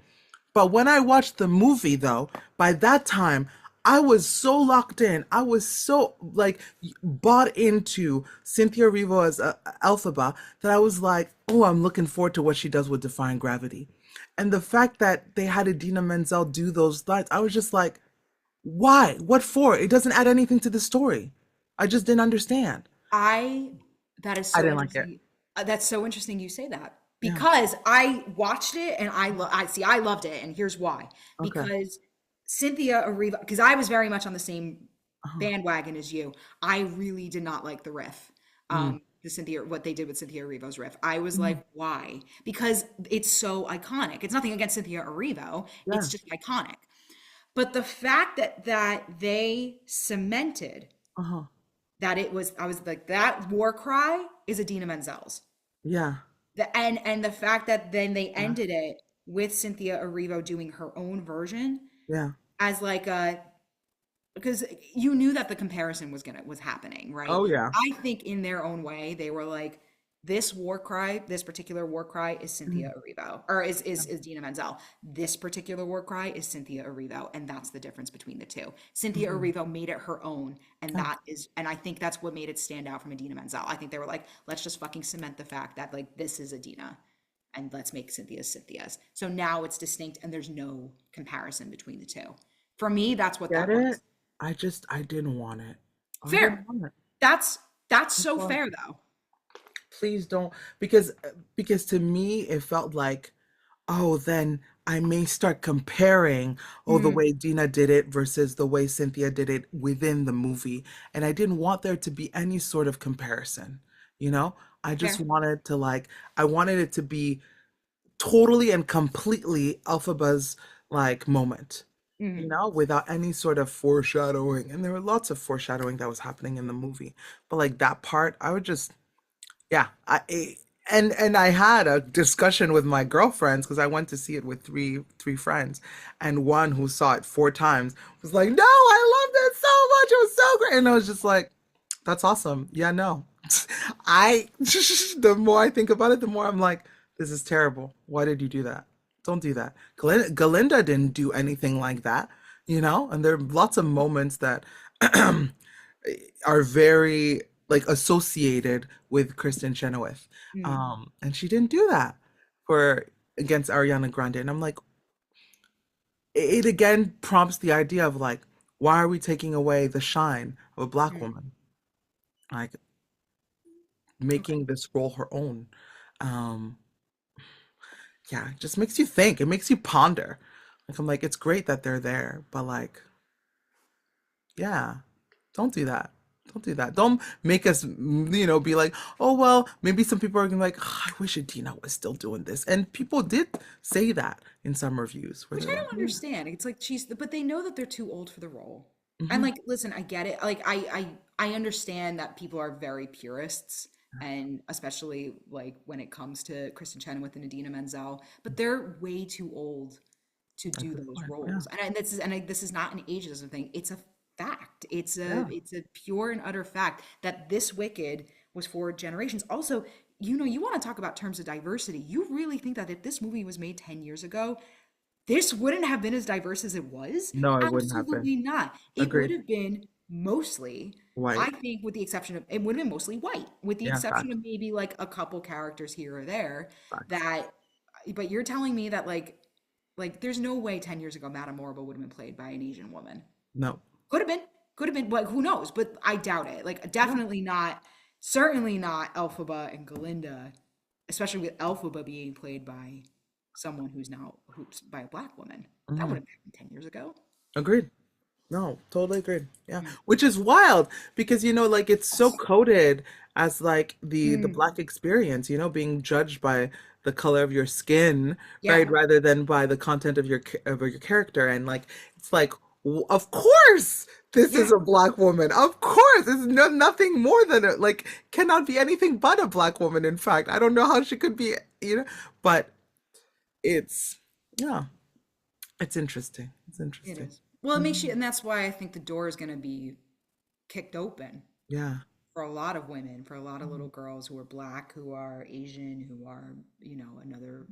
Speaker 1: But when I watched the movie, though, by that time, I was so locked in. I was so like bought into Cynthia Erivo as Elphaba that I was like, oh, I'm looking forward to what she does with Defying Gravity. And the fact that they had Idina Menzel do those lines, I was just like, why? What for? It doesn't add anything to the story. I just didn't understand.
Speaker 2: I that is
Speaker 1: I
Speaker 2: so
Speaker 1: didn't like it.
Speaker 2: interesting. That's so interesting you say that,
Speaker 1: Yeah.
Speaker 2: because I watched it and I loved it, and here's why.
Speaker 1: Okay.
Speaker 2: Because Cynthia Erivo, because I was very much on the same
Speaker 1: Uh-huh.
Speaker 2: bandwagon as you. I really did not like the riff.
Speaker 1: Mm.
Speaker 2: What they did with Cynthia Erivo's riff. I was
Speaker 1: Mm.
Speaker 2: like, why? Because it's so iconic. It's nothing against Cynthia Erivo. It's
Speaker 1: Yeah.
Speaker 2: just iconic. But the fact that they cemented
Speaker 1: Uh-huh.
Speaker 2: that I was like, that war cry is Adina Menzel's.
Speaker 1: Yeah.
Speaker 2: And the fact that then they
Speaker 1: Yeah.
Speaker 2: ended it with Cynthia Erivo doing her own version
Speaker 1: Yeah.
Speaker 2: as like a, because you knew that the comparison was happening, right?
Speaker 1: Oh yeah.
Speaker 2: I think in their own way they were like, this particular war cry is
Speaker 1: Mhm.
Speaker 2: Cynthia Erivo, or is Dina Menzel. This particular war cry is Cynthia Erivo, and that's the difference between the two. Cynthia
Speaker 1: Mhm.
Speaker 2: Erivo made it her own, and
Speaker 1: Yeah.
Speaker 2: I think that's what made it stand out from Adina Menzel. I think they were like, let's just fucking cement the fact that like this is Adina, and let's make Cynthia's. So now it's distinct, and there's no comparison between the two. For me, that's what
Speaker 1: Get
Speaker 2: that
Speaker 1: it?
Speaker 2: was.
Speaker 1: I didn't want it. I didn't
Speaker 2: Fair.
Speaker 1: want it.
Speaker 2: That's
Speaker 1: I'm
Speaker 2: so
Speaker 1: sorry.
Speaker 2: fair though.
Speaker 1: Please don't, because to me it felt like, oh, then I may start comparing, oh, the
Speaker 2: Mm,
Speaker 1: way Dina did it versus the way Cynthia did it within the movie. And I didn't want there to be any sort of comparison, you know? I just
Speaker 2: fair.
Speaker 1: wanted to I wanted it to be totally and completely Elphaba's like moment, you
Speaker 2: Mhm.
Speaker 1: know, without any sort of foreshadowing. And there were lots of foreshadowing that was happening in the movie. But like that part, I would just, yeah, and I had a discussion with my girlfriends because I went to see it with three friends, and one who saw it 4 times was like, "No, I loved it so much. It was so great." And I was just like, "That's awesome." Yeah, no. I the more I think about it, the more I'm like, "This is terrible. Why did you do that? Don't do that." Galinda didn't do anything like that, you know? And there are lots of moments that are very like associated with Kristen Chenoweth.
Speaker 2: Mhm.
Speaker 1: And she didn't do that for against Ariana Grande. And I'm like, it again prompts the idea of like, why are we taking away the shine of a black
Speaker 2: Mhm.
Speaker 1: woman? Like
Speaker 2: Okay.
Speaker 1: making this role her own. Um, yeah, it just makes you think. It makes you ponder. Like I'm like, it's great that they're there, but like, yeah, don't do that. Don't do that. Don't make us, be like, oh, well, maybe some people are gonna be like, "Ah, I wish Adina was still doing this." And people did say that in some reviews where
Speaker 2: Which
Speaker 1: they're
Speaker 2: I
Speaker 1: like,
Speaker 2: don't
Speaker 1: yeah.
Speaker 2: understand. It's like but they know that they're too old for the role. And
Speaker 1: Hmm.
Speaker 2: like, listen, I get it. Like, I understand that people are very purists, and especially like when it comes to Kristen Chenoweth and Idina Menzel, but they're way too old to
Speaker 1: At
Speaker 2: do
Speaker 1: this
Speaker 2: those
Speaker 1: point. Yeah.
Speaker 2: roles. This is not an ageism thing. It's a fact.
Speaker 1: Yeah.
Speaker 2: It's a pure and utter fact that this Wicked was for generations. Also, you want to talk about terms of diversity. You really think that if this movie was made 10 years ago, this wouldn't have been as diverse as it was?
Speaker 1: No, it wouldn't have been.
Speaker 2: Absolutely not. It would
Speaker 1: Agreed.
Speaker 2: have been mostly, I
Speaker 1: White.
Speaker 2: think, with the exception of, it would have been mostly white, with the
Speaker 1: Yeah,
Speaker 2: exception
Speaker 1: fact.
Speaker 2: of maybe like a couple characters here or there
Speaker 1: Facts.
Speaker 2: that, but you're telling me that there's no way 10 years ago Madame Morrible would have been played by an Asian woman.
Speaker 1: No.
Speaker 2: Could have been, but who knows? But I doubt it. Like,
Speaker 1: Yeah.
Speaker 2: definitely not, certainly not Elphaba and Galinda, especially with Elphaba being played by someone who's by a black woman. That
Speaker 1: Hmm.
Speaker 2: wouldn't have happened 10 years ago.
Speaker 1: Agreed. No, totally agreed. Yeah.
Speaker 2: Mm.
Speaker 1: Which is wild because like it's so coded as like the
Speaker 2: Mm.
Speaker 1: black experience, being judged by the color of your skin, right?
Speaker 2: Yeah,
Speaker 1: Rather than by the content of your character. And like it's like of course this
Speaker 2: yeah,
Speaker 1: is a black woman. Of course. It's nothing more than it like cannot be anything but a black woman, in fact. I don't know how she could be, but it's yeah, it's interesting. It's
Speaker 2: it
Speaker 1: interesting.
Speaker 2: is. Well, it makes you,
Speaker 1: Mhm.
Speaker 2: and that's why I think the door is going to be kicked open
Speaker 1: Yeah.
Speaker 2: for a lot of women, for a lot of little
Speaker 1: Mhm.
Speaker 2: girls who are black, who are Asian, who are, another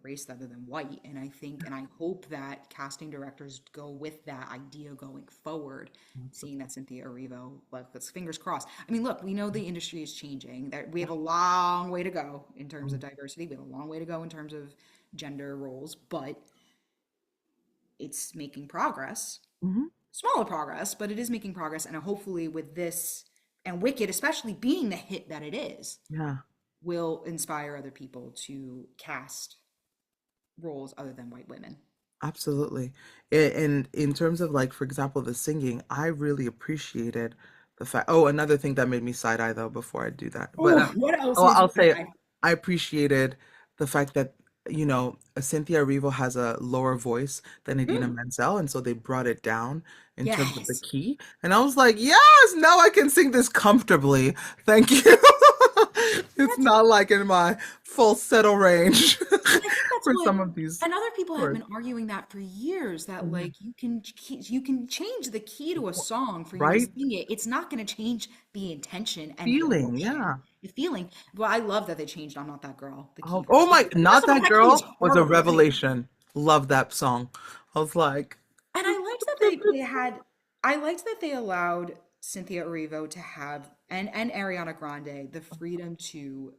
Speaker 2: race other than white. And I think and I hope that casting directors go with that idea going forward, seeing that Cynthia Erivo, like, let's fingers crossed. I mean, look, we know the industry is changing. That we have a long way to go in terms of diversity. We have a long way to go in terms of gender roles, but it's making progress,
Speaker 1: Mhm.
Speaker 2: smaller progress, but it is making progress. And hopefully, with this and Wicked, especially being the hit that it is,
Speaker 1: Yeah,
Speaker 2: will inspire other people to cast roles other than white women.
Speaker 1: absolutely. And in terms of like, for example, the singing, I really appreciated the fact. Oh, another thing that made me side eye though before I do that, but
Speaker 2: Oh, what else
Speaker 1: oh,
Speaker 2: made you
Speaker 1: I'll say
Speaker 2: cry?
Speaker 1: I appreciated the fact that Cynthia Erivo has a lower voice than Idina
Speaker 2: Mm,
Speaker 1: Menzel, and so they brought it down in terms of the
Speaker 2: yes.
Speaker 1: key. And I was like, yes, now I can sing this comfortably. Thank you. It's
Speaker 2: That's
Speaker 1: not like in my falsetto range
Speaker 2: And I think that's
Speaker 1: for
Speaker 2: what,
Speaker 1: some of these
Speaker 2: and other people have
Speaker 1: chords.
Speaker 2: been arguing that for years, that
Speaker 1: Mhm.
Speaker 2: like you can change the key to a song for you to
Speaker 1: Right?
Speaker 2: sing it. It's not going to change the intention and the
Speaker 1: Feeling,
Speaker 2: emotion,
Speaker 1: yeah.
Speaker 2: the feeling. Well, I love that they changed "I'm Not That Girl," the key
Speaker 1: Oh,
Speaker 2: for
Speaker 1: oh
Speaker 2: that.
Speaker 1: my,
Speaker 2: First
Speaker 1: Not
Speaker 2: of all,
Speaker 1: That
Speaker 2: that key is
Speaker 1: Girl was a
Speaker 2: horrible to sing.
Speaker 1: revelation. Love that song. I was like,
Speaker 2: And I liked that I liked that they allowed Cynthia Erivo to have and Ariana Grande the freedom to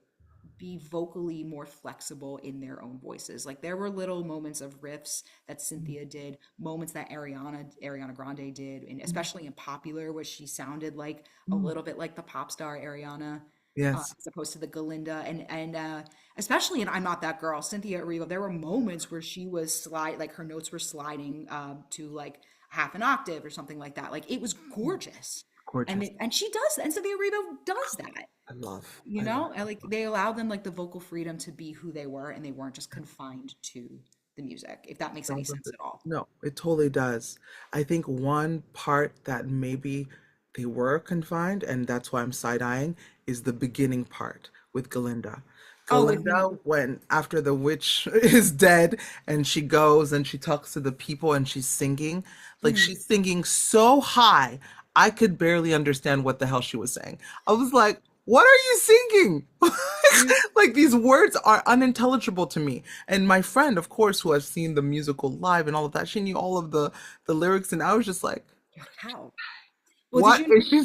Speaker 2: be vocally more flexible in their own voices. Like, there were little moments of riffs that Cynthia did, moments that Ariana Grande did, and especially in Popular, where she sounded like a
Speaker 1: mm,
Speaker 2: little bit like the pop star Ariana,
Speaker 1: yes.
Speaker 2: as opposed to the Galinda, and especially in "I'm Not That Girl," Cynthia Erivo. There were moments where she was like her notes were sliding to like half an octave or something like that. Like, it was gorgeous.
Speaker 1: Gorgeous.
Speaker 2: And she does, and Cynthia Erivo does that.
Speaker 1: I love
Speaker 2: And like, they allowed them like the vocal freedom to be who they were, and they weren't just confined to. the music, if that makes any
Speaker 1: Sounds of
Speaker 2: sense
Speaker 1: it.
Speaker 2: at all.
Speaker 1: No, it totally does. I think one part that maybe they were confined, and that's why I'm side-eyeing, is the beginning part with Galinda.
Speaker 2: Oh, with when
Speaker 1: Galinda, when after the witch is dead and she goes and she talks to the people and she's singing, like
Speaker 2: Mhm.
Speaker 1: she's singing so high, I could barely understand what the hell she was saying. I was like, what are you singing?
Speaker 2: You
Speaker 1: Like these words are unintelligible to me. And my friend, of course, who has seen the musical live and all of that, she knew all of the lyrics, and I was just like,
Speaker 2: you're like, how? Well, did
Speaker 1: "What
Speaker 2: you
Speaker 1: is she?"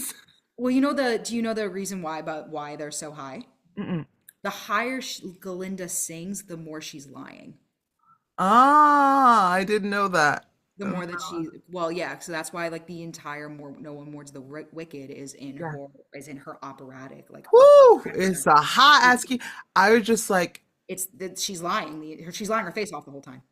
Speaker 2: well, do you know the reason why about why they're so high?
Speaker 1: Mm-mm.
Speaker 2: The higher Galinda sings, the more she's lying.
Speaker 1: Ah, I didn't know that.
Speaker 2: The more that she, well, yeah, so that's why like the entire more no one mourns the wicked
Speaker 1: Yeah.
Speaker 2: is in her operatic like upper
Speaker 1: Woo! It's
Speaker 2: register.
Speaker 1: a hot ass key. I was just like,
Speaker 2: It's that she's lying. She's lying her face off the whole time.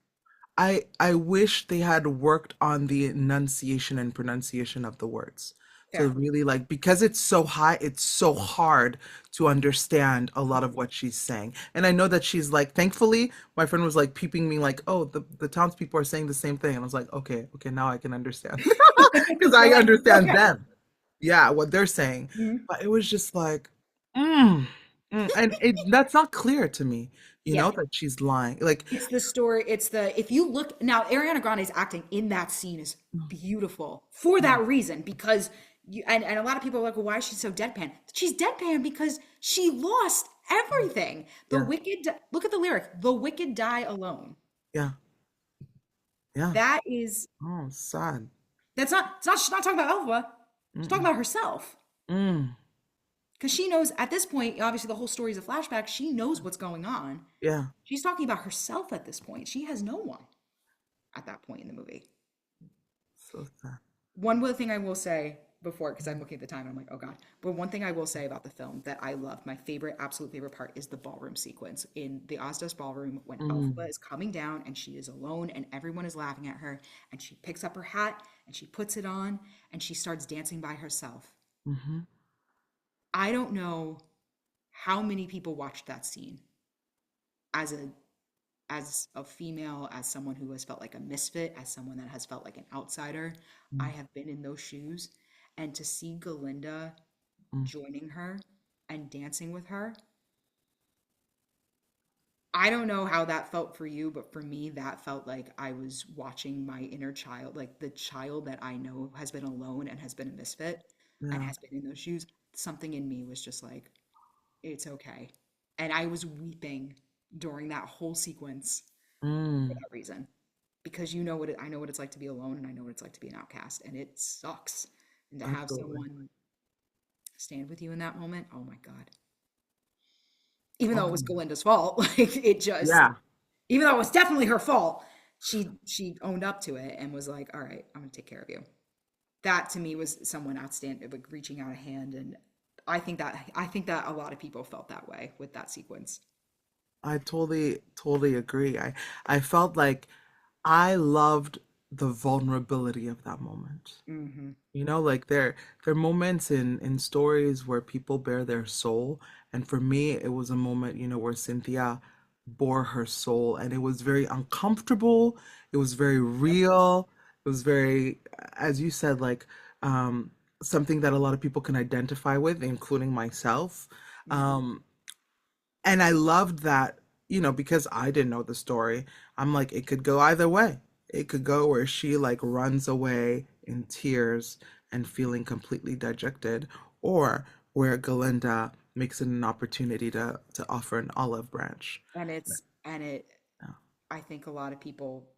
Speaker 1: I wish they had worked on the enunciation and pronunciation of the words to
Speaker 2: Fair.
Speaker 1: really like because it's so high, it's so hard to understand a lot of what she's saying. And I know that she's like, thankfully, my friend was like peeping me like, oh, the townspeople are saying the same thing. And I was like, okay, now I can understand because I
Speaker 2: You're like,
Speaker 1: understand
Speaker 2: okay.
Speaker 1: them. Yeah, what they're saying.
Speaker 2: Mhm.
Speaker 1: But it was just like, mm, and that's not clear to me,
Speaker 2: Yeah.
Speaker 1: that she's lying. Like,
Speaker 2: It's the story. It's the if you look now, Ariana Grande's acting in that scene is beautiful for
Speaker 1: yeah,
Speaker 2: that reason because and a lot of people are like, well, why is she so deadpan? She's deadpan because she lost everything. The
Speaker 1: yeah,
Speaker 2: wicked look at the lyric, the wicked die alone.
Speaker 1: yeah, yeah.
Speaker 2: That is
Speaker 1: Oh, sad.
Speaker 2: it's not she's not talking about Elva. She's talking
Speaker 1: Mm-mm.
Speaker 2: about herself.
Speaker 1: Mm.
Speaker 2: Because she knows at this point, obviously the whole story is a flashback. She knows what's going on.
Speaker 1: Yeah,
Speaker 2: She's talking about herself at this point. She has no one at that point in the movie.
Speaker 1: so sad.
Speaker 2: One other thing I will say before, because I'm looking at the time and I'm like, oh God. But one thing I will say about the film that I love, my favorite, absolute favorite part is the ballroom sequence in the Ozdas ballroom when Elphaba
Speaker 1: Mm.
Speaker 2: is coming down and she is alone and everyone is laughing at her. And she picks up her hat and she puts it on and she starts dancing by herself.
Speaker 1: Mm-hmm.
Speaker 2: I don't know how many people watched that scene as a female, as someone who has felt like a misfit, as someone that has felt like an outsider. I
Speaker 1: Mm.
Speaker 2: have been in those shoes. And to see Galinda
Speaker 1: Mm.
Speaker 2: joining her and dancing with her, I don't know how that felt for you, but for me, that felt like I was watching my inner child, like the child that I know has been alone and has been a misfit and
Speaker 1: Yeah.
Speaker 2: has been in those shoes. Something in me was just like, it's okay. And I was weeping during that whole sequence for
Speaker 1: Mm.
Speaker 2: that reason. Because I know what it's like to be alone and I know what it's like to be an outcast and it sucks. And to have
Speaker 1: Absolutely.
Speaker 2: someone stand with you in that moment, oh my God. Even though it was
Speaker 1: Oh,
Speaker 2: Galinda's fault, like it just
Speaker 1: yeah.
Speaker 2: even though it was definitely her fault, she owned up to it and was like, all right, I'm gonna take care of you. That to me was someone outstanding, like reaching out a hand and I think that a lot of people felt that way with that sequence.
Speaker 1: I totally agree. I felt like I loved the vulnerability of that moment.
Speaker 2: Hmm.
Speaker 1: Like there are moments in stories where people bare their soul, and for me, it was a moment, where Cynthia bore her soul, and it was very uncomfortable. It was very
Speaker 2: Yep.
Speaker 1: real. It was very, as you said, like um, something that a lot of people can identify with, including myself.
Speaker 2: Hmm.
Speaker 1: Um, and I loved that, because I didn't know the story. I'm like, it could go either way. It could go where she like runs away in tears and feeling completely dejected, or where Galinda makes it an opportunity to offer an olive branch.
Speaker 2: And it
Speaker 1: Yeah.
Speaker 2: I think a lot of people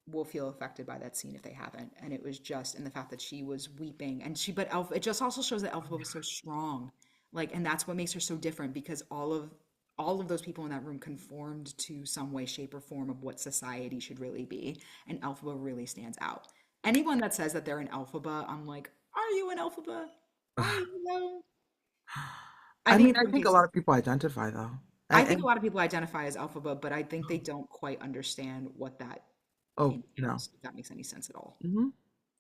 Speaker 2: will feel affected by that scene if they haven't. And it was just, and the fact that she was weeping and but Elf, it just also shows that Elphaba was so strong. Like, and that's what makes her so different because all of those people in that room conformed to some way, shape, or form of what society should really be. And Elphaba really stands out. Anyone that says that they're an Elphaba, I'm like, are you an Elphaba? Are you though? I
Speaker 1: I
Speaker 2: think
Speaker 1: mean,
Speaker 2: in
Speaker 1: I
Speaker 2: some
Speaker 1: think a
Speaker 2: cases,
Speaker 1: lot of people identify though.
Speaker 2: I think a
Speaker 1: And
Speaker 2: lot of people identify as Elphaba, but I think they don't quite understand what that
Speaker 1: oh no.
Speaker 2: entails, if that makes any sense at all.
Speaker 1: Hmm.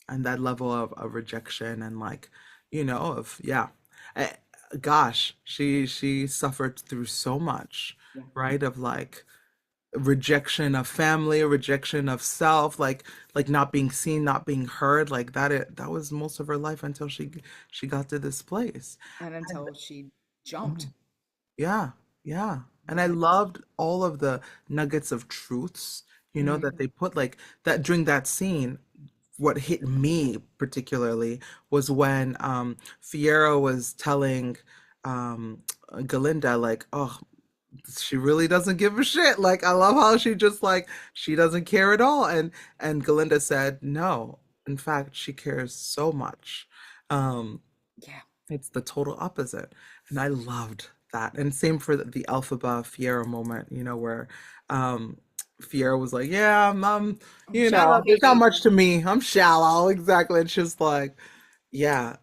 Speaker 1: And that level of rejection and like, of yeah. Eh, Gosh, she suffered through so much,
Speaker 2: Yeah.
Speaker 1: right? Of like rejection of family, rejection of self, like not being seen, not being heard, like that was most of her life until she got to this place.
Speaker 2: And
Speaker 1: And
Speaker 2: until she jumped.
Speaker 1: mhm, yeah, yeah. And I
Speaker 2: Yeah.
Speaker 1: loved all of the nuggets of truths, that
Speaker 2: Mhm.
Speaker 1: they put like that during that scene. What hit me particularly was when Fierro was telling um Galinda like, oh, she really doesn't give a shit. Like I love how she just like she doesn't care at all. And Galinda said, no, in fact, she cares so much. Um,
Speaker 2: Yeah.
Speaker 1: it's the total opposite. And I loved that. And same for the Elphaba Fiera moment, where um Fiera was like, yeah,
Speaker 2: I'm shallow,
Speaker 1: there's not
Speaker 2: baby.
Speaker 1: much to me. I'm shallow. Exactly. And she's like, yeah,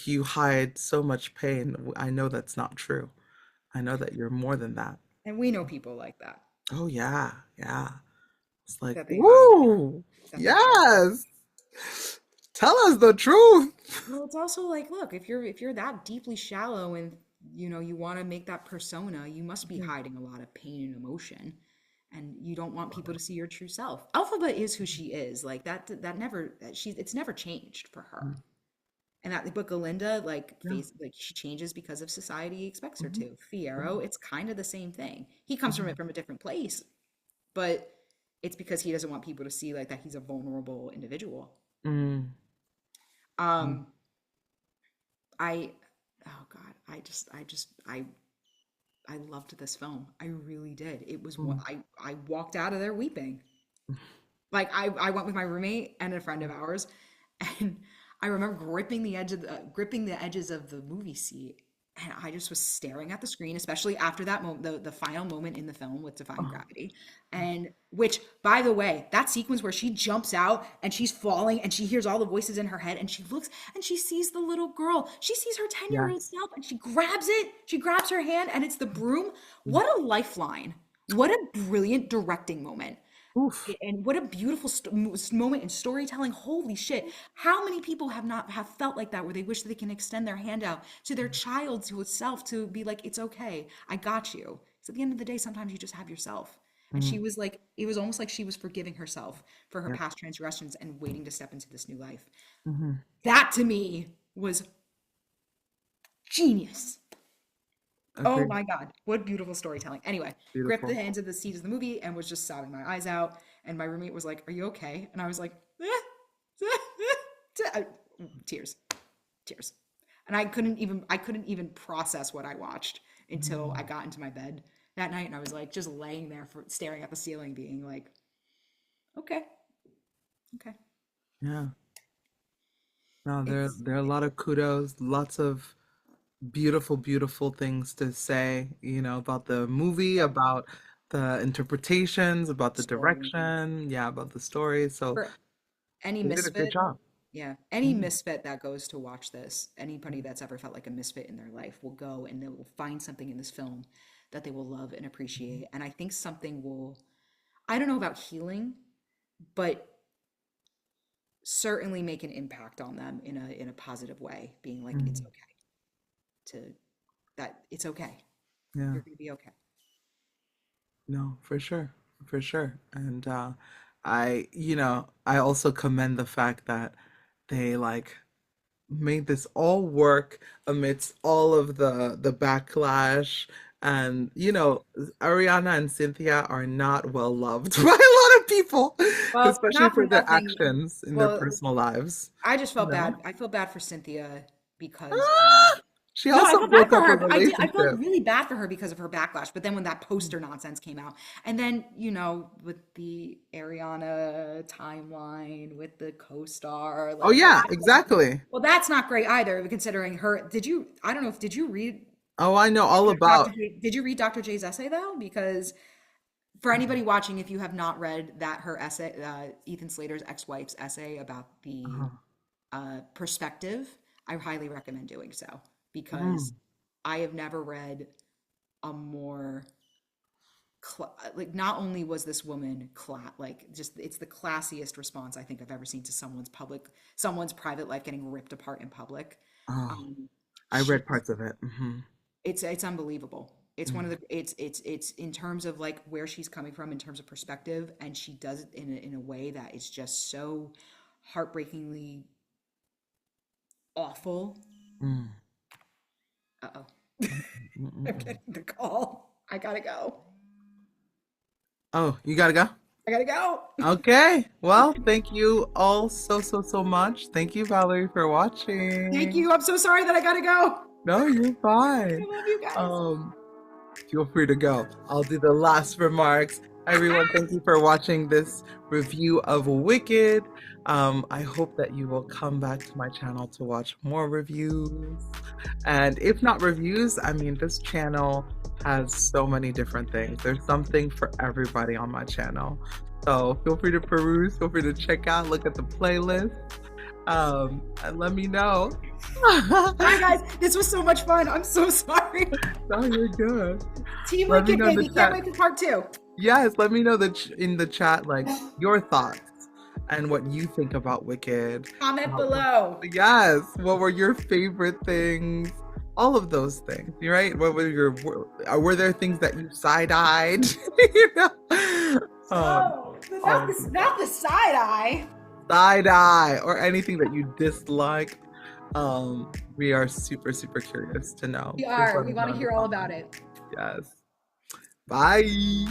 Speaker 1: you hide so much pain. I know that's not true. I know that you're more than that.
Speaker 2: And we know people like that,
Speaker 1: Oh yeah, yeah. It's like,
Speaker 2: that they hide,
Speaker 1: woo,
Speaker 2: that they hide.
Speaker 1: yes. Tell us the truth.
Speaker 2: Well, it's also like, look, if you're that deeply shallow and you want to make that persona, you must be hiding a lot of pain and emotion, and you don't want people to see your true self. Alphaba is who she is. Like that never it's never changed for her. And that but Galinda
Speaker 1: Yeah.
Speaker 2: like she changes because of society expects her
Speaker 1: Hmm.
Speaker 2: to. Fiyero, it's kind of the same thing. He comes from it from a different place, but it's because he doesn't want people to see like that he's a vulnerable individual.
Speaker 1: Mm-hmm.
Speaker 2: Um, I, oh God, I loved this film. I really did. It was what I walked out of there weeping. Like I went with my roommate and a friend of ours, and I remember gripping the edges of the movie seat, and I just was staring at the screen, especially after that moment, the final moment in the film with Defying Gravity, and which, by the way, that sequence where she jumps out and she's falling and she hears all the voices in her head and she looks and she sees the little girl, she sees her 10-year-old
Speaker 1: Yes.
Speaker 2: self and she grabs it, she grabs her hand and it's the broom. What a lifeline! What a brilliant directing moment.
Speaker 1: Oof.
Speaker 2: And what a beautiful moment in storytelling. Holy shit. How many people have felt like that where they wish that they can extend their hand out to their child, to itself, to be like, it's okay. I got you. So at the end of the day, sometimes you just have yourself. And
Speaker 1: Mm-hmm.
Speaker 2: she was like, it was almost like she was forgiving herself for her
Speaker 1: Yeah.
Speaker 2: past transgressions and waiting to step into this new life.
Speaker 1: Mm-hmm.
Speaker 2: That to me was genius. Oh
Speaker 1: Agreed.
Speaker 2: my God, what beautiful storytelling. Anyway, gripped the
Speaker 1: Beautiful.
Speaker 2: hands of the seats of the movie and was just sobbing my eyes out. And my roommate was like, are you okay? And I was like, tears, tears. And I couldn't even process what I watched until I
Speaker 1: Mhm.
Speaker 2: got into my bed that night. And I was like, just laying there staring at the ceiling, being like, okay, okay.
Speaker 1: Yeah. No,
Speaker 2: It's,
Speaker 1: there are a lot of kudos, lots of beautiful, beautiful things to say, about the movie,
Speaker 2: yeah,
Speaker 1: about the interpretations, about the
Speaker 2: story.
Speaker 1: direction, yeah, about the story. So
Speaker 2: For any
Speaker 1: they did a good
Speaker 2: misfit,
Speaker 1: job.
Speaker 2: yeah, any
Speaker 1: Mhm.
Speaker 2: misfit that goes to watch this, anybody that's ever felt like a misfit in their life will go and they will find something in this film that they will love and appreciate. And I think something will, I don't know about healing, but certainly make an impact on them in a positive way, being like, it's
Speaker 1: Mhm.
Speaker 2: okay to that it's okay.
Speaker 1: Yeah.
Speaker 2: You're gonna be okay.
Speaker 1: No, for sure. For sure. And I also commend the fact that they like made this all work amidst all of the backlash. And Ariana and Cynthia are not well loved by a lot of people,
Speaker 2: Well,
Speaker 1: especially
Speaker 2: not for
Speaker 1: for their
Speaker 2: nothing.
Speaker 1: actions in their
Speaker 2: Well,
Speaker 1: personal lives.
Speaker 2: I just
Speaker 1: You
Speaker 2: felt
Speaker 1: know?
Speaker 2: bad. I feel bad for Cynthia because
Speaker 1: Ah! She
Speaker 2: no, I
Speaker 1: also
Speaker 2: felt bad
Speaker 1: broke
Speaker 2: for
Speaker 1: up a
Speaker 2: her. I did. I felt
Speaker 1: relationship.
Speaker 2: really bad for her because of her backlash. But then when that poster nonsense came out, and then with the Ariana timeline with the co-star,
Speaker 1: Oh
Speaker 2: like
Speaker 1: yeah, exactly.
Speaker 2: that's not great either. Considering her, did you? I don't know if did you read
Speaker 1: Oh, I know all
Speaker 2: Dr.
Speaker 1: about.
Speaker 2: J? Did you read Dr. J's essay though? Because for anybody watching, if you have not read that her essay, Ethan Slater's ex-wife's essay about the
Speaker 1: Uh-huh.
Speaker 2: perspective, I highly recommend doing so because
Speaker 1: Mm,
Speaker 2: I have never read a more like not only was this woman like just it's the classiest response I think I've ever seen to someone's private life getting ripped apart in public.
Speaker 1: oh,
Speaker 2: Um,
Speaker 1: I
Speaker 2: she
Speaker 1: read parts of it. Hmm.
Speaker 2: it's unbelievable. It's one of
Speaker 1: Mm,
Speaker 2: the it's in terms of like where she's coming from in terms of perspective, and she does it in a way that is just so heartbreakingly awful.
Speaker 1: mm,
Speaker 2: Uh-oh.
Speaker 1: mm, mm, mm,
Speaker 2: I'm
Speaker 1: mm.
Speaker 2: getting the call. I gotta go.
Speaker 1: Oh, you gotta go?
Speaker 2: I gotta go.
Speaker 1: Okay. Well, thank you all so much. Thank you, Valerie, for
Speaker 2: Thank
Speaker 1: watching.
Speaker 2: you. I'm so sorry that I gotta go.
Speaker 1: No, you're
Speaker 2: I
Speaker 1: fine.
Speaker 2: love you guys.
Speaker 1: Um, feel free to go. I'll do the last remarks. Everyone, thank you for watching this review of Wicked. I hope that you will come back to my channel to watch more reviews. And if not reviews, I mean, this channel has so many different things. There's something for everybody on my channel. So feel free to peruse, feel free to check out, look at the playlist, and let me know.
Speaker 2: Bye, guys. This was so much fun. I'm so sorry.
Speaker 1: No, you're good.
Speaker 2: Team
Speaker 1: Let me
Speaker 2: Wicked,
Speaker 1: know in the
Speaker 2: baby. Can't
Speaker 1: chat.
Speaker 2: wait for part two.
Speaker 1: Yes, let me know in the chat like your thoughts and what you think about Wicked.
Speaker 2: Comment
Speaker 1: Uh,
Speaker 2: below.
Speaker 1: yes, what were your favorite things? All of those things, right? What were there things that you side-eyed? You know?
Speaker 2: Oh,
Speaker 1: All of the
Speaker 2: not the side eye.
Speaker 1: side-eye or anything that you dislike. We are super curious to know.
Speaker 2: We
Speaker 1: Please
Speaker 2: are.
Speaker 1: let
Speaker 2: We
Speaker 1: me know
Speaker 2: want to
Speaker 1: in the
Speaker 2: hear all about
Speaker 1: comments.
Speaker 2: it.
Speaker 1: Yes. Bye.